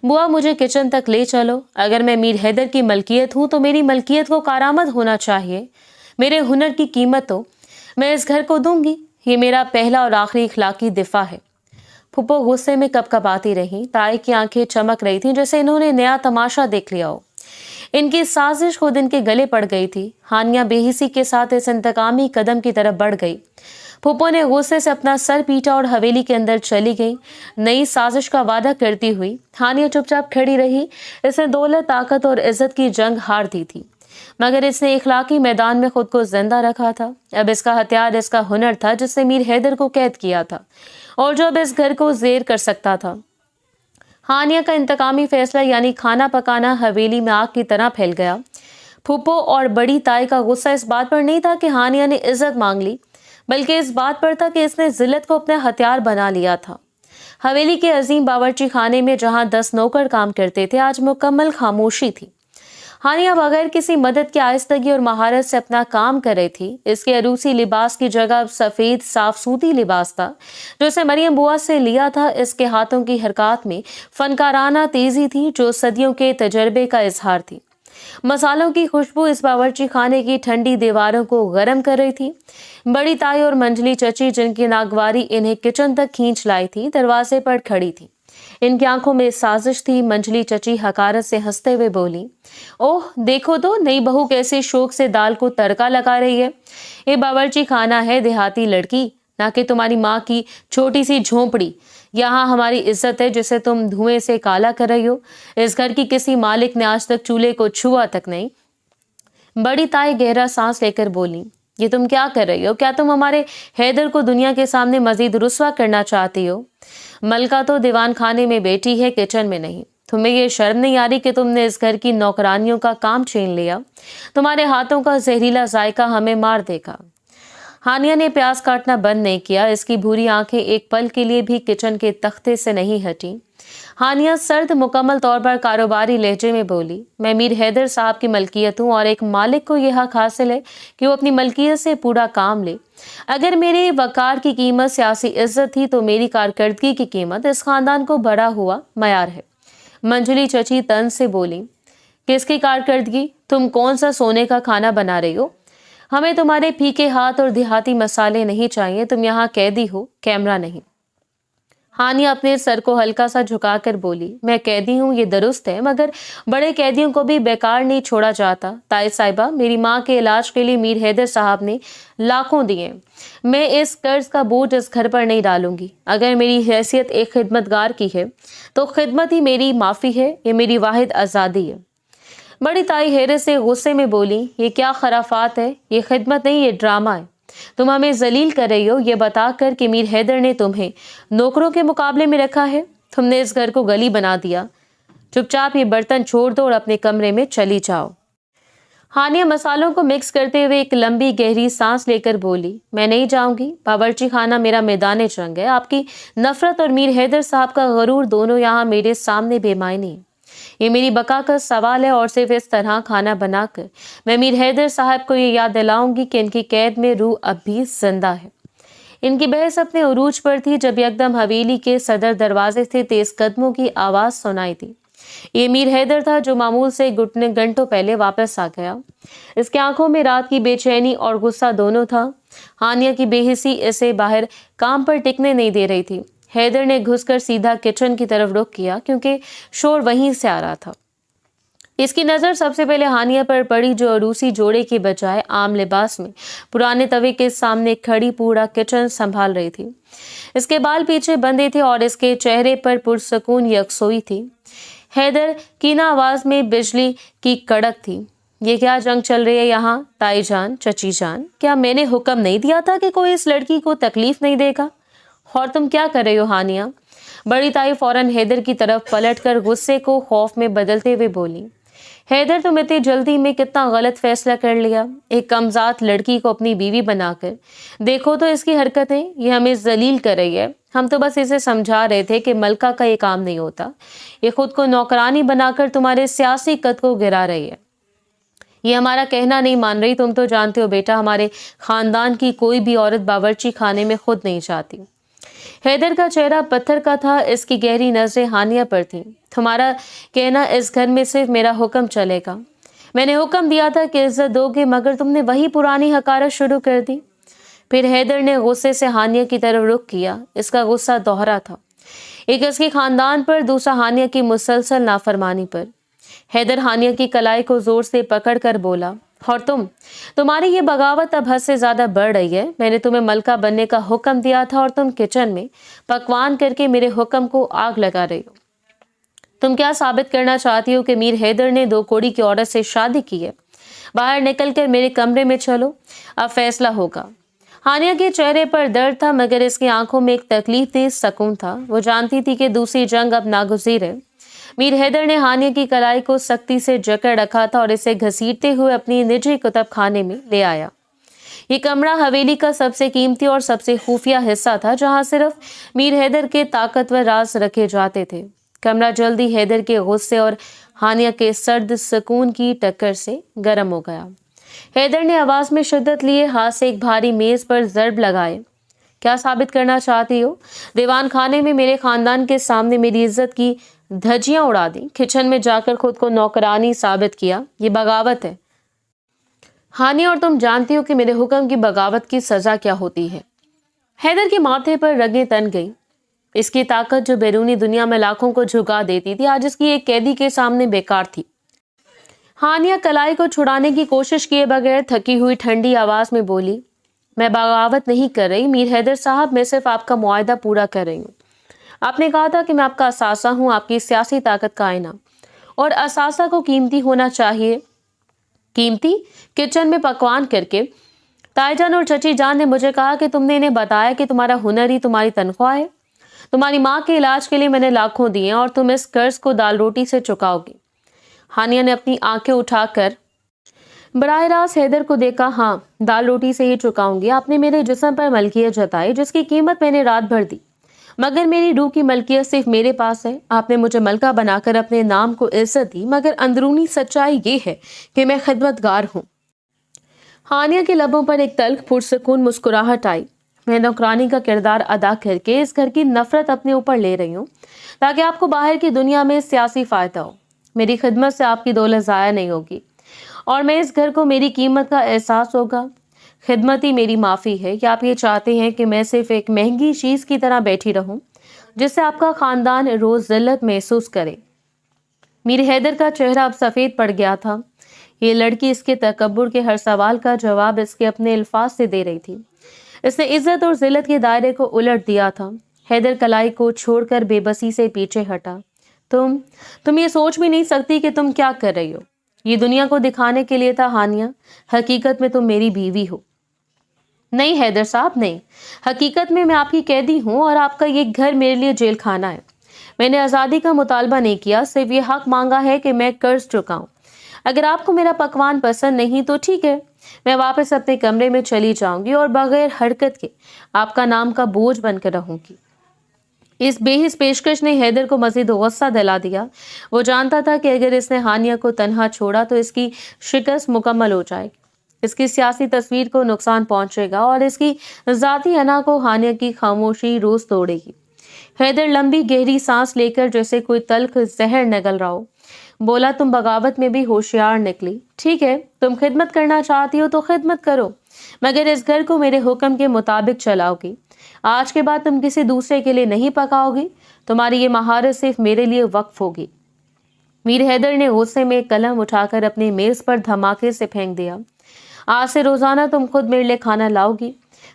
बुआ मुझे किचन तक ले चलो। अगर मैं मीर हैदर की मलकियत हूँ तो मेरी मलकियत को कारामद होना चाहिए। मेरे हुनर की कीमत तो मैं इस घर को दूंगी। ये मेरा पहला और आखिरी इखलाकी दिफा है। फुप्पो गुस्से में कपकपाती रही। ताई की आंखें चमक रही थीं जैसे इन्होंने नया तमाशा देख लिया हो। इनकी साजिश खुद इनके गले पड़ गई थी। हानिया बेहिसी के साथ इस इंतकामी कदम की तरफ बढ़ गई। फुप्पो ने गुस्से से अपना सर पीटा और हवेली के अंदर चली गई, नई साजिश का वादा करती हुई। हानिया चुपचाप खड़ी रही। इसने दौलत, ताकत और इज्जत की जंग हार दी थी, मगर इसने इखलाकी मैदान में खुद को जिंदा रखा था। अब इसका हथियार इसका हुनर था जिसने मीर हैदर को कैद किया था और जो अब इस घर को जेर कर सकता था। हानिया का इंतकामी फैसला यानी खाना पकाना हवेली में आग की तरह फैल गया। फुप्पो और बड़ी ताई का गुस्सा इस बात पर नहीं था कि हानिया ने इज्जत मांग ली, बल्कि इस बात पर था कि इसने जिल्लत को अपना हथियार बना लिया था। हवेली के अजीम बावर्ची खाने में जहां 10 नौकर काम करते थे, आज मुकम्मल खामोशी थी। हानिया बगैर किसी मदद की आहिस्तगी और महारत से अपना काम कर रही थी। इसके अरूसी लिबास की जगह अब सफेद साफ सूती लिबास था जो इसे मरियम बुआ से लिया था। इसके हाथों की हरकत में फनकाराना तेजी थी जो सदियों के तजर्बे का इजहार थी। मसालों की खुशबू इस बावर्ची खाने की ठंडी दीवारों को गर्म कर रही थी। बड़ी ताई और मंजली चची, जिनकी नागवारी इन्हें किचन तक खींच लाई थी, दरवाजे पर खड़ी थी। इनकी आंखों में साजिश थी। मंजली चची हकारत से हंसते हुए बोली, ओह देखो तो नई बहू कैसे शौक से दाल को तड़का लगा रही है। ये बावर्ची खाना है देहाती लड़की, ना कि तुम्हारी माँ की छोटी सी झोंपड़ी। यहाँ हमारी इज्जत है जिसे तुम धुएं से काला कर रही हो। इस घर की किसी मालिक ने आज तक चूल्हे को छुआ तक नहीं। बड़ी ताई गहरा सांस लेकर बोली, ये तुम क्या कर रही हो? क्या तुम हमारे हैदर को दुनिया के सामने मजीद रुस्वा करना चाहती हो? मलका तो दीवान खाने में बैठी है, किचन में नहीं। तुम्हें ये शर्म नहीं आ रही कि तुमने इस घर की नौकरानियों का काम छीन लिया? तुम्हारे हाथों का जहरीला जायका हमें मार देगा। हानिया ने प्याज काटना बंद नहीं किया। इसकी भूरी आंखें एक पल के लिए भी किचन के तख्ते से नहीं हटी। हानिया सर्द मुकम्मल तौर पर कारोबारी लहजे में बोली, मैं मीर हैदर साहब की मलकियत हूँ और एक मालिक को यह हक हासिल है कि वो अपनी मलकियत से पूरा काम ले। अगर मेरे वकार की कीमत सियासी इज्जत थी तो मेरी कारकर्दगी की कीमत इस खानदान को बढ़ा हुआ मयार है। मंजली चची तन से बोली, किसकी कारकर्दगी? तुम कौन सा सोने का खाना बना रही हो? हमें तुम्हारे फीके हाथ और देहाती मसाले नहीं चाहिए। तुम यहाँ कैदी हो, कैमरा नहीं। हानिया अपने सर को हल्का सा झुकाकर बोली, मैं कैदी हूँ ये दुरुस्त है, मगर बड़े कैदियों को भी बेकार नहीं छोड़ा जाता। ताई साहिबा, मेरी माँ के इलाज के लिए मीर हैदर साहब ने लाखों दिए। मैं इस कर्ज का बोझ इस घर पर नहीं डालूंगी। अगर मेरी हैसियत एक खिदमतगार की है तो खिदमत ही मेरी माफ़ी है, ये मेरी वाहिद आज़ादी है। बड़ी ताई हैरत से गुस्से में बोली, ये क्या खराफात है? ये खिदमत नहीं, ये ड्रामा है। तुम हमें जलील कर रही हो ये बताकर कि मीर हैदर ने तुम्हें नौकरों के मुकाबले में रखा है। तुमने इस घर को गली बना दिया। चुपचाप ये बर्तन छोड़ दो और अपने कमरे में चली जाओ। हानिया मसालों को मिक्स करते हुए एक लंबी गहरी सांस लेकर बोली, मैं नहीं जाऊंगी। बावर्ची खाना मेरा मैदान जंग है। आपकी नफरत और मीर हैदर साहब का गरूर दोनों यहाँ मेरे सामने बेमायनी है। ये मेरी बका का सवाल है और सिर्फ इस तरह खाना बनाकर मैं मीर हैदर साहब को ये याद दिलाऊंगी कि इनकी कैद में रूह अब भी जिंदा है। इनकी बहस अपने उरूज पर थी जब एकदम हवेली के सदर दरवाजे से तेज कदमों की आवाज सुनाई दी। ये मीर हैदर था जो मामूल से घंटों पहले वापस आ गया। इसके आंखों में रात की बेचैनी और गुस्सा दोनों था। हानिया की बेहिसी इसे बाहर काम पर टिकने नहीं दे रही थी। हैदर ने घुसकर सीधा किचन की तरफ रुख किया क्योंकि शोर वहीं से आ रहा था। इसकी नज़र सबसे पहले हानिया पर पड़ी जो अरूसी जोड़े की बजाय आम लिबास में पुराने तवे के सामने खड़ी पूरा किचन संभाल रही थी। इसके बाल पीछे बंधे थे और इसके चेहरे पर पुरसकून यकसोई थी। हैदर कीना आवाज में बिजली की कड़क थी, ये क्या जंग चल रही है यहाँ? ताई जान, चची जान, क्या मैंने हुक्म नहीं दिया था कि कोई इस लड़की को तकलीफ नहीं देगा? और तुम क्या कर रहे हो हानिया? बड़ी ताई फौरन हैदर की तरफ पलटकर गुस्से को खौफ में बदलते हुए बोली, हैदर, तुम इतनी जल्दी में कितना गलत फैसला कर लिया, एक कमजात लड़की को अपनी बीवी बनाकर। देखो तो इसकी हरकतें, ये हमें जलील कर रही है। हम तो बस इसे समझा रहे थे कि मलका का ये काम नहीं होता। ये खुद को नौकरानी बनाकर तुम्हारे सियासी कद को गिरा रही है। ये हमारा कहना नहीं मान रही। तुम तो जानते हो बेटा, हमारे खानदान की कोई भी औरत बावर्ची खाने में खुद नहीं जाती। हैदर का चेहरा पत्थर का था, इसकी गहरी नजरें हानिया पर थीं। तुम्हारा कहना इस घर में सिर्फ मेरा हुक्म चलेगा। मैंने हुक्म दिया था कि इज्जत दोगे, मगर तुमने वही पुरानी हकारत शुरू कर दी। फिर हैदर ने गुस्से से हानिया की तरफ रुख किया। इसका गुस्सा दोहरा था, एक इसके खानदान पर, दूसरा हानिया की मुसलसल नाफरमानी पर। हैदर हानिया की कलाई को जोर से पकड़कर बोला, और तुम्हारी ये बगावत अब हद से ज्यादा बढ़ रही है। मैंने तुम्हें मलका बनने का हुक्म दिया था और तुम किचन में पकवान करके मेरे हुक्म को आग लगा रही हो। तुम क्या साबित करना चाहती हो कि मीर हैदर ने 2 कोड़ी की औरत से शादी की है? बाहर निकलकर मेरे कमरे में चलो, अब फैसला होगा। हानिया के चेहरे पर दर्द था, मगर इसकी आंखों में एक तकलीफ थी, सुकून था। वो जानती थी कि दूसरी जंग अब नागुज़ीर है। मीर हैदर ने हानिया की कलाई को सख्ती से जकड़ रखा था और इसे घसीटते हुए अपनी निजी कुतब खाने में ले आया। ये कमरा हवेली का सबसे कीमती और सबसे खुफिया हिस्सा था, जहां सिर्फ मीर हैदर के ताकतवर राज रखे जाते थे। कमरा जल्दी हैदर के गुस्से और हानिया के सर्द सुकून की टक्कर से गर्म हो गया। हैदर ने आवाज में शिद्दत लिए हाथ से एक भारी मेज पर ज़रब लगाए। क्या साबित करना चाहती हो? दीवान खाने में मेरे खानदान के सामने मेरी इज्जत की धज्जियां उड़ा दी, किचन में जाकर खुद को नौकरानी साबित किया। ये बगावत है हानिया, और तुम जानती हो कि मेरे हुक्म की बगावत की सजा क्या होती है। हैदर के माथे पर रगें तन गई। इसकी ताकत जो बैरूनी दुनिया में लाखों को झुका देती थी, आज इसकी एक कैदी के सामने बेकार थी। हानिया कलाई को छुड़ाने की कोशिश किए बगैर थकी हुई ठंडी आवाज में बोली, मैं बगावत नहीं कर रही मीर हैदर साहब, मैं सिर्फ आपका मुआहदा पूरा कर रही हूँ। आपने कहा था कि मैं आपका असासा हूँ, आपकी सियासी ताकत का आईना, और असासा को कीमती होना चाहिए। कीमती? किचन में पकवान करके। ताईजान और चची जान ने मुझे कहा कि तुमने इन्हें बताया कि तुम्हारा हुनर ही तुम्हारी तनख्वाह है। तुम्हारी माँ के इलाज के लिए मैंने लाखों दिए और तुम इस कर्ज को दाल रोटी से चुकाओगी। हानिया ने अपनी आंखें उठाकर बराह रास्त हैदर को देखा। हाँ, दाल रोटी से ही चुकाऊंगी। आपने मेरे जिस्म पर मलकियत जताई, जिसकी कीमत मैंने रात भर दी, मगर मेरी रूह की मलकियत सिर्फ मेरे पास है। आपने मुझे मलका बनाकर अपने नाम को इज्जत दी, मगर अंदरूनी सच्चाई ये है कि मैं खिदमतगार हूँ। हानिया के लबों पर एक तल्ख पुरसुकून मुस्कुराहट आई। मैं नौकरानी का किरदार अदा करके इस घर की नफरत अपने ऊपर ले रही हूँ, ताकि आपको बाहर की दुनिया में सियासी फायदा हो। मेरी खिदमत से आपकी दौलत ज़ाया नहीं होगी और मैं इस घर को मेरी कीमत का एहसास होगा। खिदमत ही मेरी माफ़ी है कि आप ये चाहते हैं कि मैं सिर्फ एक महंगी चीज़ की तरह बैठी रहूं, जिससे आपका ख़ानदान रोज़ ज़िल्लत महसूस करे। मीर हैदर का चेहरा अब सफ़ेद पड़ गया था। ये लड़की इसके तकब्बुर के हर सवाल का जवाब इसके अपने अल्फाज से दे रही थी। इसने इज्जत और ज़िल्लत के दायरे को उलट दिया था। हैदर कलाई को छोड़कर बेबसी से पीछे हटा। तुम ये सोच भी नहीं सकती कि तुम क्या कर रही हो। ये दुनिया को दिखाने के लिए था हानिया, हकीकत में तुम मेरी बीवी हो। नहीं हैदर साहब, नहीं। हकीकत में मैं आपकी कैदी हूँ और आपका ये घर मेरे लिए जेल खाना है। मैंने आज़ादी का मुतालबा नहीं किया, सिर्फ ये हक मांगा है कि मैं कर्ज चुकाऊं। अगर आपको मेरा पकवान पसंद नहीं तो ठीक है, मैं वापस अपने कमरे में चली जाऊंगी और बगैर हरकत के आपका नाम का बोझ बनकर रहूंगी। इस बेहिस पेशकश ने हैदर को मजीद गुस्सा दिला दिया। वो जानता था कि अगर इसने हानिया को तन्हा छोड़ा तो इसकी शिकस्त मुकम्मल हो जाएगी, इसकी सियासी तस्वीर को नुकसान पहुंचेगा और इसकी ज़ाती अना को हानिया की खामोशी रोज तोड़ेगी। हैदर लंबी गहरी सांस लेकर जैसे कोई तल्ख जहर निगल रहा हो बोला, तुम बगावत में भी होशियार निकली। ठीक है, तुम खिदमत करना चाहती हो तो खिदमत करो, मगर इस घर को मेरे हुक्म के मुताबिक चलाओगी। आज के बाद तुम किसी दूसरे के लिए नहीं पकाओगी। तुम्हारी ये महारत सिर्फ मेरे लिए वक्फ होगी। मीर हैदर ने गुस्से में कलम उठाकर अपनी मेज पर धमाके से फेंक दिया। आज से रोजाना तुम खुद मेरे लिए खाना लाओगी।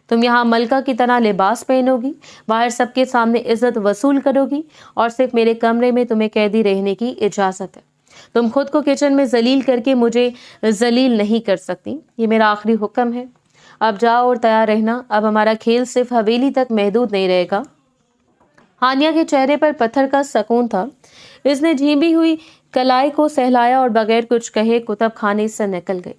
तुम यहाँ मलका की तरह लिबास पहनोगी, बाहर सबके सामने इज्जत वसूल करोगी और सिर्फ मेरे कमरे में तुम्हें कैदी रहने की इजाजत है। तुम खुद को किचन में जलील करके मुझे जलील नहीं कर सकती। ये मेरा आखिरी हुक्म है। अब जाओ और तैयार रहना। अब हमारा खेल सिर्फ हवेली तक महदूद नहीं रहेगा। हानिया के चेहरे पर पत्थर का सकून था। इसने झींबी हुई कलाई को सहलाया और बगैर कुछ कहे कुतुब खाने से निकल गई।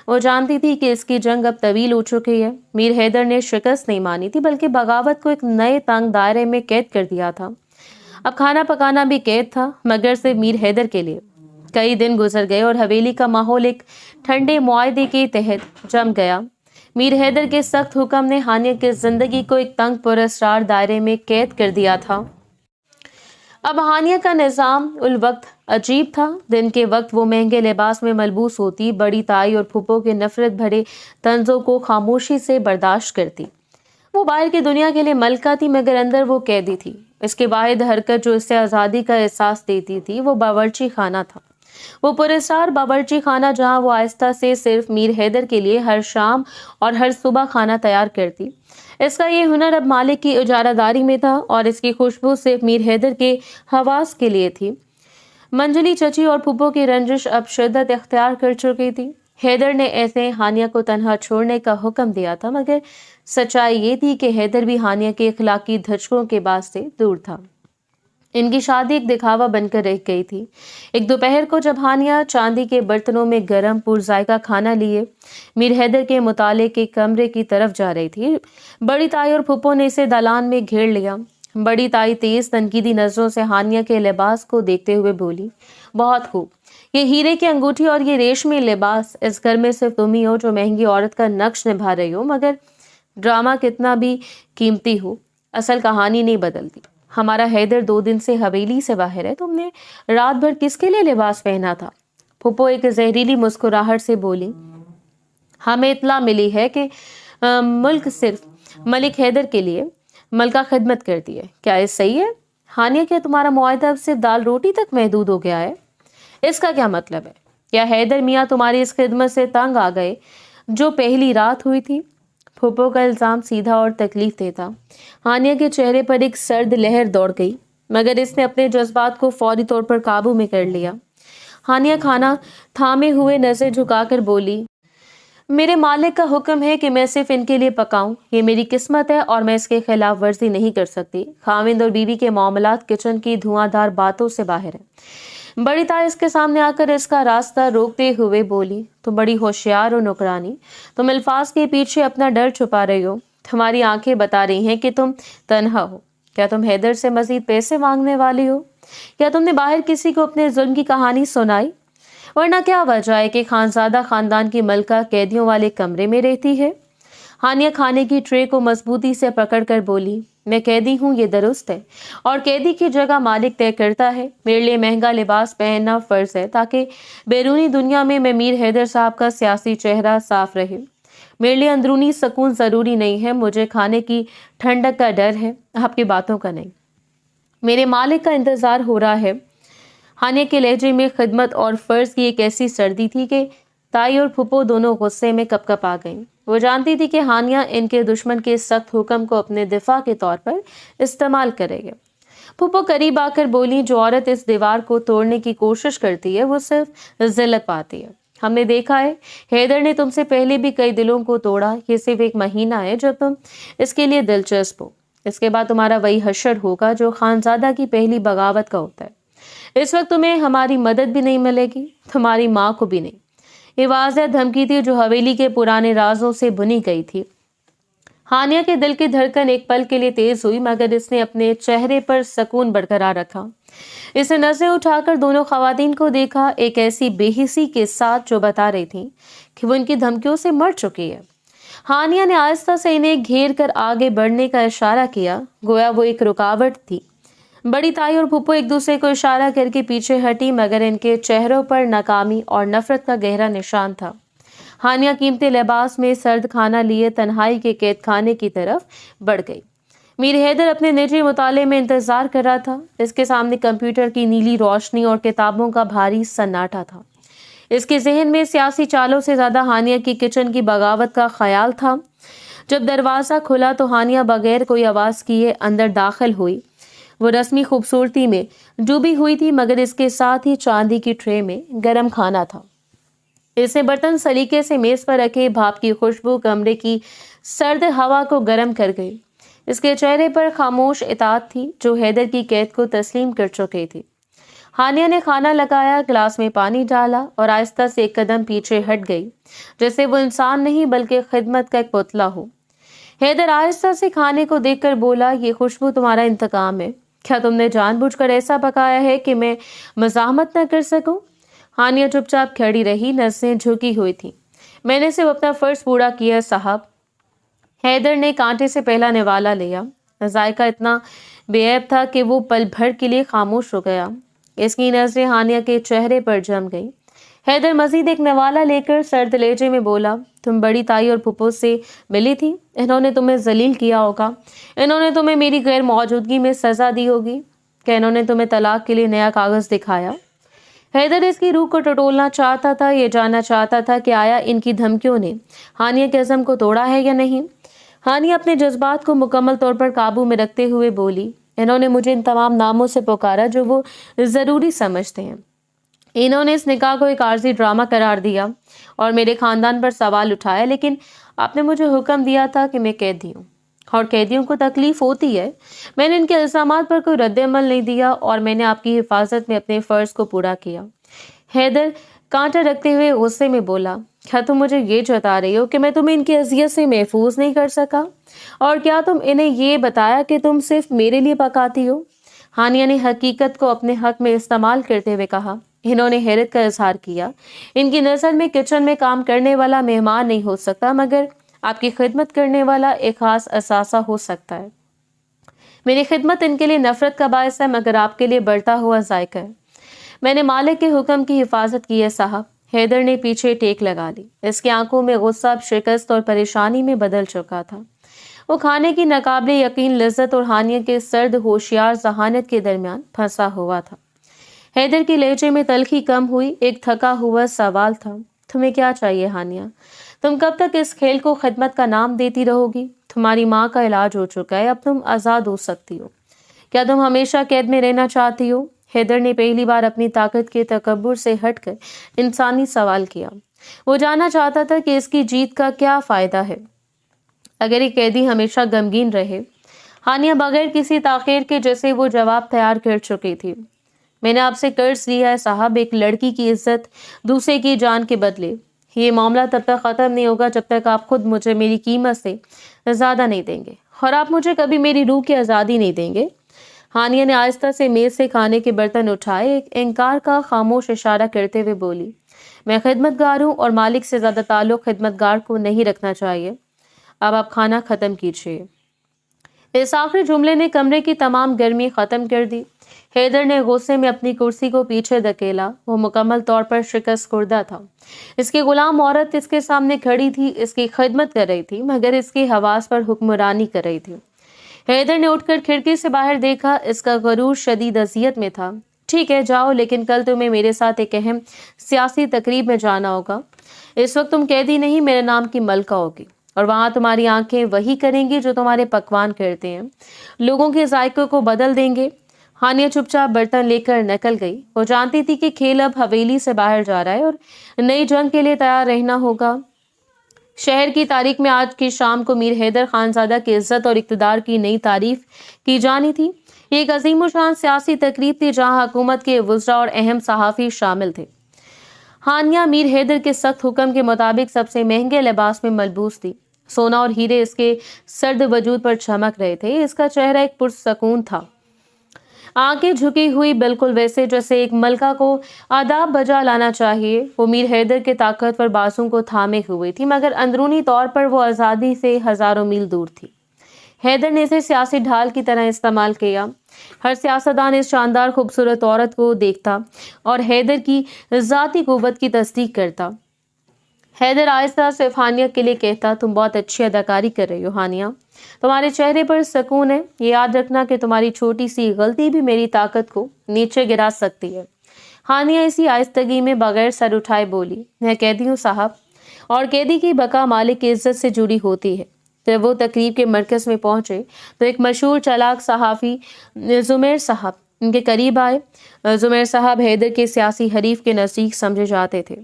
वो जानती थी कि इसकी जंग अब तवील हो चुकी है। मीर हैदर ने शिकस्त नहीं मानी थी, बल्कि बगावत को एक नए तंग दायरे में कैद कर दिया था। अब खाना पकाना भी कैद था, मगर सिर्फ मीर हैदर के लिए। कई दिन गुजर गए और हवेली का माहौल एक ठंडे मुआहदे के तहत जम गया। मीर हैदर के सख्त हुक्म ने हानिया की जिंदगी को एक तंग पुरस्कार दायरे में कैद कर दिया था। अब हानिया का निज़ाम उल वक्त अजीब था। दिन के वक्त वो महंगे लिबास में मलबूस होती, बड़ी ताई और फूफो के नफरत भरे तंजों को खामोशी से बर्दाश्त करती। वो बाहर की दुनिया के लिए मलका थी, मगर अंदर वो कैदी थी। इसके वाहिद हरकत जो इसे आज़ादी का एहसास देती थी वो बावर्ची खाना था। वो पुरस्कार बावर्ची खाना जहाँ वो आहिस्ता से सिर्फ मीर हैदर के लिए हर शाम और हर सुबह खाना तैयार करती। इसका ये हुनर अब मालिक की इजारादारी में था और इसकी खुशबू सिर्फ मीर हैदर के हवास के लिए थी। मंजली चची और फूफो की रंजिश अब शिद्दत इख्तियार कर चुकी थी। हैदर ने ऐसे हानिया को तन्हा छोड़ने का हुक्म दिया था, मगर सच्चाई ये थी कि हैदर भी हानिया के इखलाकी धचकों के बाद से दूर था। इनकी शादी एक दिखावा बनकर रह गई थी। एक दोपहर को जब हानिया चांदी के बर्तनों में गरम पुरजायका खाना लिए मीर हैदर के मुताले के कमरे की तरफ जा रही थी, बड़ी ताई और फूफो ने इसे दालान में घेर लिया। बड़ी ताई तेज तनकीदी नजरों से हानिया के लिबास को देखते हुए बोली, बहुत खूब, ये हीरे की अंगूठी और ये रेशमी लिबास, इस घर में सिर्फ तुम ही हो जो महंगी औरत का नक्श निभा रही हो। मगर ड्रामा कितना भी कीमती हो, असल कहानी नहीं बदलती। हमारा हैदर 2 दिन से हवेली से बाहर है। तुमने रात भर किसके लिए लिबास पहना था? फूफो एक जहरीली मुस्कुराहट से बोली, हमें इत्तला मिली है कि मुल्क सिर्फ मलिक हैदर के लिए मलका खिदमत करती है। क्या ये सही है? हानिया, क्या तुम्हारा मुआहदा अब सिर्फ दाल रोटी तक महदूद हो गया है? इसका क्या मतलब है? क्या हैदर मियाँ तुम्हारी इस खिदमत से तंग आ गए जो पहली रात हुई थी? फूफो का इल्जाम सीधा और तकलीफ देता। हानिया के चेहरे पर एक सर्द लहर दौड़ गई, मगर इसने अपने जज्बात को फौरी तौर पर काबू में कर लिया। हानिया खाना थामे हुए नजर झुकाकर बोली, मेरे मालिक का हुक्म है कि मैं सिर्फ इनके लिए पकाऊं। ये मेरी किस्मत है और मैं इसके खिलाफ वर्जी नहीं कर सकती। खाविंद और बीवी के मामलात किचन की धुआंधार बातों से बाहर है। बड़ी ताई इसके सामने आकर इसका रास्ता रोकते हुए बोली, तुम बड़ी होशियार हो नौकरानी, तुम अल्फाज के पीछे अपना डर छुपा रही हो। तुम्हारी आंखें बता रही हैं कि तुम तन्हा हो। क्या तुम हैदर से मजीद पैसे मांगने वाली हो? क्या तुमने बाहर किसी को अपने जुल्म की कहानी सुनाई? वरना क्या वजह है कि खानजादा खानदान की मलका कैदियों वाले कमरे में रहती है? हानिया खाने की ट्रे को मजबूती से पकड़कर बोली, मैं कैदी हूँ, ये दुरुस्त है, और कैदी की जगह मालिक तय करता है। मेरे लिए महंगा लिबास पहनना फर्ज है ताकि बैरूनी दुनिया में मैं मीर हैदर साहब का सियासी चेहरा साफ रहे। मेरे लिए अंदरूनी सुकून जरूरी नहीं है। मुझे खाने की ठंडक का डर है, आपकी बातों का नहीं। मेरे मालिक का इंतजार हो रहा है। हानिया के लहजे में खिदमत और फर्ज की एक ऐसी सर्दी थी कि ताई और फूफो दोनों गुस्से में कपकप आ गईं। वो जानती थी कि हानिया इनके दुश्मन के सख्त हुक्म को अपने दिफा के तौर पर इस्तेमाल करेगी। फूफो करीब आकर बोली, जो औरत इस दीवार को तोड़ने की कोशिश करती है वो सिर्फ जिल्लत पाती है। हमने देखा है, हैदर ने तुमसे पहले भी कई दिलों को तोड़ा। ये सिर्फ एक महीना है जब तुम इसके लिए दिलचस्प हो। इसके बाद तुम्हारा वही हशर होगा जो खानजादा की पहली बगावत का होता है। इस वक्त तुम्हें हमारी मदद भी नहीं मिलेगी, तुम्हारी माँ को भी नहीं। ये वाज़ेह धमकी थी जो हवेली के पुराने राजों से बुनी गई थी। हानिया के दिल की धड़कन एक पल के लिए तेज हुई, मगर इसने अपने चेहरे पर सुकून बरकरार रखा। इसने नजरें उठाकर दोनों खवातीन को देखा, एक ऐसी बेहिसी के साथ जो बता रही थी कि वो इनकी धमकियों से मर चुकी है। हानिया ने आहिस्ता से इन्हें घेर कर आगे बढ़ने का इशारा किया, गोया वो एक रुकावट थी। बड़ी ताई और फूफो एक दूसरे को इशारा करके पीछे हटी, मगर इनके चेहरों पर नाकामी और नफरत का गहरा निशान था। हानिया कीमती लिबास में सर्द खाना लिए तन्हाई के कैद खाने की तरफ बढ़ गई। मीर हैदर अपने निजी मुताले में इंतजार कर रहा था। इसके सामने कंप्यूटर की नीली रोशनी और किताबों का भारी सन्नाटा था। इसके जहन में सियासी चालों से ज्यादा हानिया की किचन की बगावत का ख्याल था। जब दरवाजा खुला तो हानिया बगैर कोई आवाज किए अंदर दाखिल हुई। वो रस्मी खूबसूरती में डूबी हुई थी, मगर इसके साथ ही चांदी की ट्रे में गरम खाना था। इसने बर्तन सलीके से मेज पर रखे, भाप की खुशबू कमरे की सर्द हवा को गर्म कर गई। اس کے چہرے پر خاموش اطاعت تھی جو حیدر کی قید کو تسلیم کر چکی تھی۔ ہانیہ نے کھانا لگایا، گلاس میں پانی ڈالا اور آہستہ سے ایک قدم پیچھے ہٹ گئی، جیسے وہ انسان نہیں بلکہ خدمت کا ایک پتلا ہو۔ حیدر آہستہ سے کھانے کو دیکھ کر بولا، یہ خوشبو تمہارا انتقام ہے؟ کیا تم نے جان بوجھ کر ایسا پکایا ہے کہ میں مزاحمت نہ کر سکوں؟ ہانیہ چپ چاپ کھڑی رہی، نظریں جھکی ہوئی تھیں۔ میں نے صرف اپنا فرض پورا کیا ہے صاحب۔ حیدر نے کانٹے سے پہلا نوالا لیا۔ ذائقہ اتنا بے عیب تھا کہ وہ پل بھر کے لیے خاموش ہو گیا۔ اس کی نظریں ہانیہ کے چہرے پر جم گئی۔ حیدر مزید ایک نوالا لے کر سرد لہجے میں بولا، تم بڑی تائی اور پھپھو سے ملی تھی، انہوں نے تمہیں ذلیل کیا ہوگا، انہوں نے تمہیں میری غیر موجودگی میں سزا دی ہوگی، کہ انہوں نے تمہیں طلاق کے لیے نیا کاغذ دکھایا؟ حیدر اس کی روح کو ٹٹولنا چاہتا تھا، یہ جاننا چاہتا تھا کہ آیا ان کی دھمکیوں نے ہانیہ کے عزم کو توڑا ہے یا نہیں۔ ہانیہ اپنے جذبات کو مکمل طور پر قابو میں رکھتے ہوئے بولی، انہوں نے مجھے ان تمام ناموں سے پکارا جو وہ ضروری سمجھتے ہیں، انہوں نے اس نکاح کو ایک عارضی ڈرامہ قرار دیا اور میرے خاندان پر سوال اٹھایا، لیکن آپ نے مجھے حکم دیا تھا کہ میں قیدی ہوں اور قیدیوں کو تکلیف ہوتی ہے۔ میں نے ان کے الزامات پر کوئی رد عمل نہیں دیا اور میں نے آپ کی حفاظت میں اپنے فرض کو پورا کیا۔ حیدر کانٹا رکھتے ہوئے غصے میں بولا، کیا تم مجھے یہ جتا رہی ہو کہ میں تمہیں ان کی اذیت سے محفوظ نہیں کر سکا؟ اور کیا تم انہیں یہ بتایا کہ تم صرف میرے لیے پکاتی ہو؟ ہانیہ نے حقیقت کو اپنے حق میں استعمال کرتے ہوئے کہا۔ انہوں نے حیرت کا اظہار کیا۔ ان کی نظر میں کچن میں کام کرنے والا مہمان نہیں ہو سکتا، مگر آپ کی خدمت کرنے والا ایک خاص اثاثہ ہو سکتا ہے۔ میری خدمت ان کے لیے نفرت کا باعث ہے، مگر آپ کے لیے بڑھتا ہوا ذائقہ ہے۔ میں نے مالک کے حکم کی حفاظت کی ہے صاحب۔ حیدر نے پیچھے ٹیک لگا لی۔ اس کی آنکھوں میں غصہ اب شکست اور پریشانی میں بدل چکا تھا۔ وہ کھانے کی ناقابل یقین لذت اور ہانیہ کے سرد ہوشیار ذہانت کے درمیان پھنسا ہوا تھا۔ حیدر کی لہجے میں تلخی کم ہوئی، ایک تھکا ہوا سوال تھا، تمہیں کیا چاہیے ہانیہ؟ تم کب تک اس کھیل کو خدمت کا نام دیتی رہو گی؟ تمہاری ماں کا علاج ہو چکا ہے، اب تم آزاد ہو سکتی ہو۔ کیا تم ہمیشہ قید میں رہنا چاہتی ہو؟ حیدر نے پہلی بار اپنی طاقت کے تکبر سے ہٹ کر انسانی سوال کیا۔ وہ جاننا چاہتا تھا کہ اس کی جیت کا کیا فائدہ ہے اگر یہ قیدی ہمیشہ غمگین رہے۔ ہانیہ بغیر کسی تاخیر کے جیسے وہ جواب تیار کر چکی تھی۔ میں نے آپ سے قرض لیا ہے صاحب، ایک لڑکی کی عزت دوسرے کی جان کے بدلے۔ یہ معاملہ تب تک ختم نہیں ہوگا جب تک آپ خود مجھے میری قیمت سے زیادہ نہیں دیں گے، اور آپ مجھے کبھی میری روح کی آزادی نہیں دیں گے۔ ہانیہ نے آہستہ سے میز سے کھانے کے برتن اٹھائے، ایک انکار کا خاموش اشارہ کرتے ہوئے بولی، میں خدمت گار ہوں اور مالک سے زیادہ تعلق خدمت گار کو نہیں رکھنا چاہیے۔ اب آپ کھانا ختم کیجیے۔ اس آخری جملے نے کمرے کی تمام گرمی ختم کر دی۔ حیدر نے غصے میں اپنی کرسی کو پیچھے دھکیلا۔ وہ مکمل طور پر شکست خوردہ تھا۔ اس کی غلام عورت اس کے سامنے کھڑی تھی، اس کی خدمت کر رہی تھی، مگر اس کے حواس پر حکمرانی کر رہی تھی۔ حیدر نے اٹھ کر کھڑکی سے باہر دیکھا، اس کا غرور شدید اذیت میں تھا۔ ٹھیک ہے جاؤ، لیکن کل تمہیں میرے ساتھ ایک اہم سیاسی تقریب میں جانا ہوگا۔ اس وقت تم قیدی نہیں، میرے نام کی ملکہ ہوگی، اور وہاں تمہاری آنکھیں وہی کریں گی جو تمہارے پکوان کرتے ہیں، لوگوں کے ذائقے کو بدل دیں گے۔ ہانیہ چپ چاپ برتن لے کر نکل گئی۔ وہ جانتی تھی کہ کھیل اب حویلی سے باہر جا رہا ہے اور نئی جنگ کے لیے تیار رہنا ہوگا۔ شہر کی تاریخ میں آج کی شام کو میر حیدر خانزادہ کی عزت اور اقتدار کی نئی تعریف کی جانی تھی۔ یہ ایک عظیم الشان سیاسی تقریب تھی جہاں حکومت کے وزراء اور اہم صحافی شامل تھے۔ ہانیہ میر حیدر کے سخت حکم کے مطابق سب سے مہنگے لباس میں ملبوس تھی۔ سونا اور ہیرے اس کے سرد وجود پر چمک رہے تھے۔ اس کا چہرہ ایک پرسکون تھا، آنکھیں جھکی ہوئی، بالکل ویسے جیسے ایک ملکہ کو آداب بجا لانا چاہیے۔ وہ میر حیدر کے طاقتور بازوں کو تھامے ہوئے تھی، مگر اندرونی طور پر وہ آزادی سے ہزاروں میل دور تھی۔ حیدر نے اسے سیاسی ڈھال کی طرح استعمال کیا۔ ہر سیاستدان اس شاندار خوبصورت عورت کو دیکھتا اور حیدر کی ذاتی قوت کی تصدیق کرتا۔ حیدر آہستہ صرف ہانیہ کے لیے کہتا، تم بہت اچھی اداکاری کر رہی ہو ہانیہ، تمہارے چہرے پر سکون ہے۔ یہ یاد رکھنا کہ تمہاری چھوٹی سی غلطی بھی میری طاقت کو نیچے گرا سکتی ہے۔ ہانیہ اسی آہستگی میں بغیر سر اٹھائے بولی، میں قیدی ہوں صاحب، اور قیدی کی بقا مالک کی عزت سے جڑی ہوتی ہے۔ جب وہ تقریب کے مرکز میں پہنچے تو ایک مشہور چالاک صحافی زمیر صاحب ان کے قریب آئے۔ زمیر صاحب حیدر کے سیاسی حریف کے نزدیک سمجھے جاتے تھے۔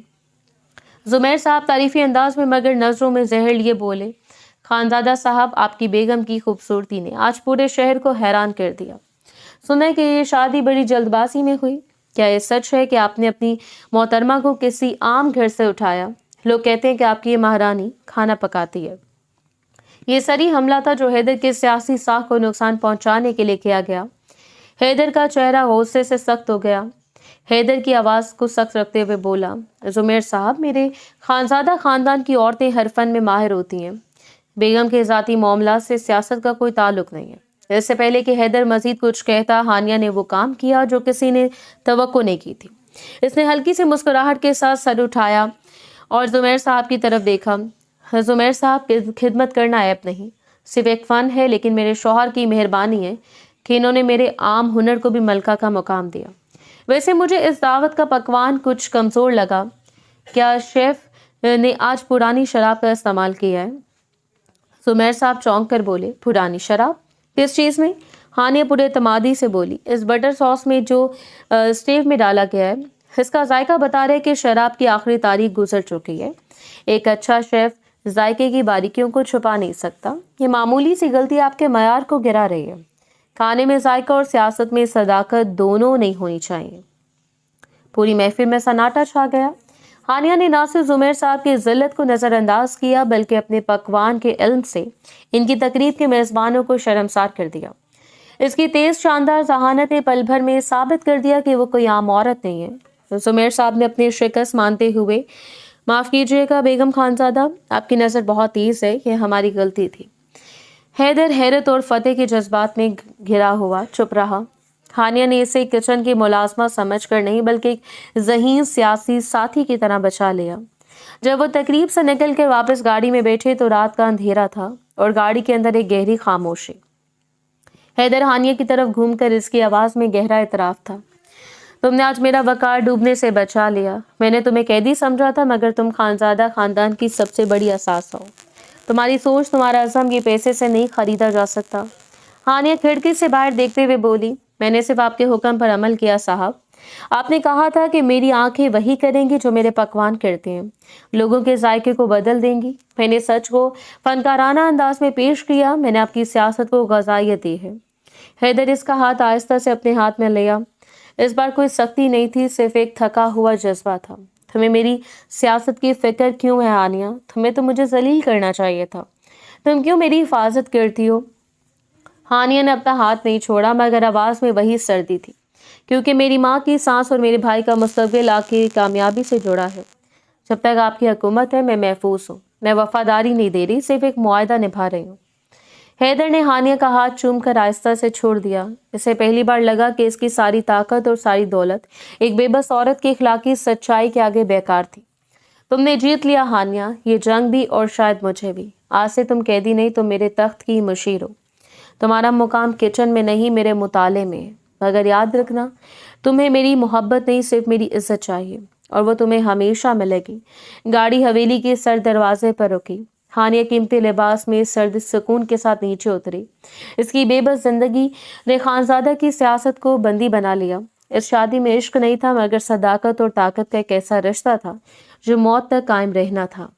زمیر صاحب تعریفی انداز میں مگر نظروں میں زہر لیے بولے، खानजादा साहब, आपकी बेगम की खूबसूरती ने आज पूरे शहर को हैरान कर दिया। सुना है कि ये शादी बड़ी जल्दबाजी में हुई। क्या ये सच है कि आपने अपनी मोहतरमा को किसी आम घर से उठाया? लोग कहते हैं कि आपकी ये महारानी खाना पकाती है। ये सरी हमला था जो हैदर के सियासी साख को नुकसान पहुंचाने के लिए किया गया। हैदर का चेहरा गुस्से से सख्त हो गया। हैदर की आवाज को सख्त रखते हुए बोला, जुमेर साहब, मेरे खानजादा खानदान की औरतें हर फन में माहिर होती हैं। बेगम के जाती मामला से सियासत का कोई ताल्लुक नहीं है। इससे पहले कि हैदर मजीद कुछ कहता, हानिया ने वो काम किया जो किसी ने तवक्को नहीं की थी। इसने हल्की सी मुस्कुराहट के साथ सर उठाया और जुमेर साहब की तरफ देखा। जुमेर साहब, खिदमत करना ऐप नहीं, सिर्फ एक फन है, लेकिन मेरे शौहर की मेहरबानी है कि इन्होंने मेरे आम हुनर को भी मलका का मुकाम दिया। वैसे मुझे इस दावत का पकवान कुछ कमज़ोर लगा। क्या शेफ ने आज पुरानी शराब का इस्तेमाल किया है? सुमेर साहब चौंक कर बोले, पुरानी शराब? किस चीज़ में? हानिया पूरे तमादी से बोली, इस बटर सॉस में जो स्टेव में डाला गया है। इसका जायका बता रहे कि शराब की आखिरी तारीख गुजर चुकी है। एक अच्छा शेफ जायके की बारीकियों को छुपा नहीं सकता। ये मामूली सी गलती आपके मयार को गिरा रही है। खाने में जायका और सियासत में सदाकत दोनों नहीं होनी चाहिए। पूरी महफिल में सन्नाटा छा गया। हानिया ने ना सिर्फ जुमेर साहब की जिल्लत को नज़रअंदाज किया, बल्कि अपने पकवान के इल्म से इनकी तकरीब के मेज़बानों को शर्मसार कर दिया। इसकी तेज शानदार जहानत ने पल भर में साबित कर दिया कि वो कोई आम औरत नहीं है। जुमेर साहब ने अपनी शिकस्त मानते हुए, माफ़ कीजिएगा बेगम खानजादा, आपकी नज़र बहुत तेज़ है, ये हमारी गलती थी। हैदर हैरत और फतेह के जज्बात में घिरा हुआ चुप रहा। हानिया ने इसे किचन की मुलाजमा समझकर नहीं, बल्कि एक ज़हीन सियासी साथी की तरह बचा लिया। जब वो तकरीब से निकल कर वापस गाड़ी में बैठे तो रात का अंधेरा था और गाड़ी के अंदर एक गहरी खामोशी। हैदर हानिया की तरफ घूमकर इसकी आवाज़ में गहरा इतराफ़ था, तुमने आज मेरा वकार डूबने से बचा लिया। मैंने तुम्हें कैदी समझा था, मगर तुम खानजादा खानदान की सबसे बड़ी असास हो। तुम्हारी सोच, तुम्हारा अज़म ये पैसे से नहीं खरीदा जा सकता। हानिया खिड़की से बाहर देखते हुए बोली, मैंने सिर्फ आपके हुक्म पर अमल किया साहब। आपने कहा था कि मेरी आंखें वही करेंगी जो मेरे पकवान करते हैं, लोगों के जायके को बदल देंगी। मैंने सच को फनकाराना अंदाज में पेश किया। मैंने आपकी सियासत को ग़ज़ाइयत दी है। हैदर इसका हाथ आहिस्ता से अपने हाथ में लिया। इस बार कोई सख्ती नहीं थी, सिर्फ एक थका हुआ जज्बा था। तुम्हें मेरी सियासत की फिक्र क्यों है हानिया? तुम्हें तो मुझे जलील करना चाहिए था। तुम क्यों मेरी हिफाजत करती हो? हानिया ने अपना हाथ नहीं छोड़ा, मगर आवाज़ में वही सर्दी थी, क्योंकि मेरी माँ की सांस और मेरे भाई का मुस्तकबिल आपकी कामयाबी से जुड़ा है। जब तक आपकी हुकूमत है, मैं महफूज हूँ। मैं वफादारी नहीं दे रही, सिर्फ एक मुआहदा निभा रही हूँ। हैदर ने हानिया का हाथ चूम कर आहिस्ता से छोड़ दिया। इसे पहली बार लगा कि इसकी सारी ताकत और सारी दौलत एक बेबस औरत की इखलाकी सच्चाई के आगे बेकार थी। तुमने जीत लिया हानिया, ये जंग भी और शायद मुझे भी। आज से तुम कैदी नहीं, तुम मेरे तख्त की मुशीर हो। तुम्हारा मुकाम किचन में नहीं, मेरे मुताले में है। मगर याद रखना, तुम्हें मेरी मोहब्बत नहीं, सिर्फ मेरी इज्जत चाहिए, और वो तुम्हें हमेशा मिलेगी। गाड़ी हवेली के सर दरवाजे पर रुकी। हानिया कीमती लिबास में सर्द सुकून के साथ नीचे उतरी। इसकी बेबस जिंदगी ने खानजादा की सियासत को बंदी बना लिया। इस शादी में इश्क नहीं था, मगर सदाकत और ताकत का एक ऐसा रिश्ता था जो मौत तक कायम रहना था।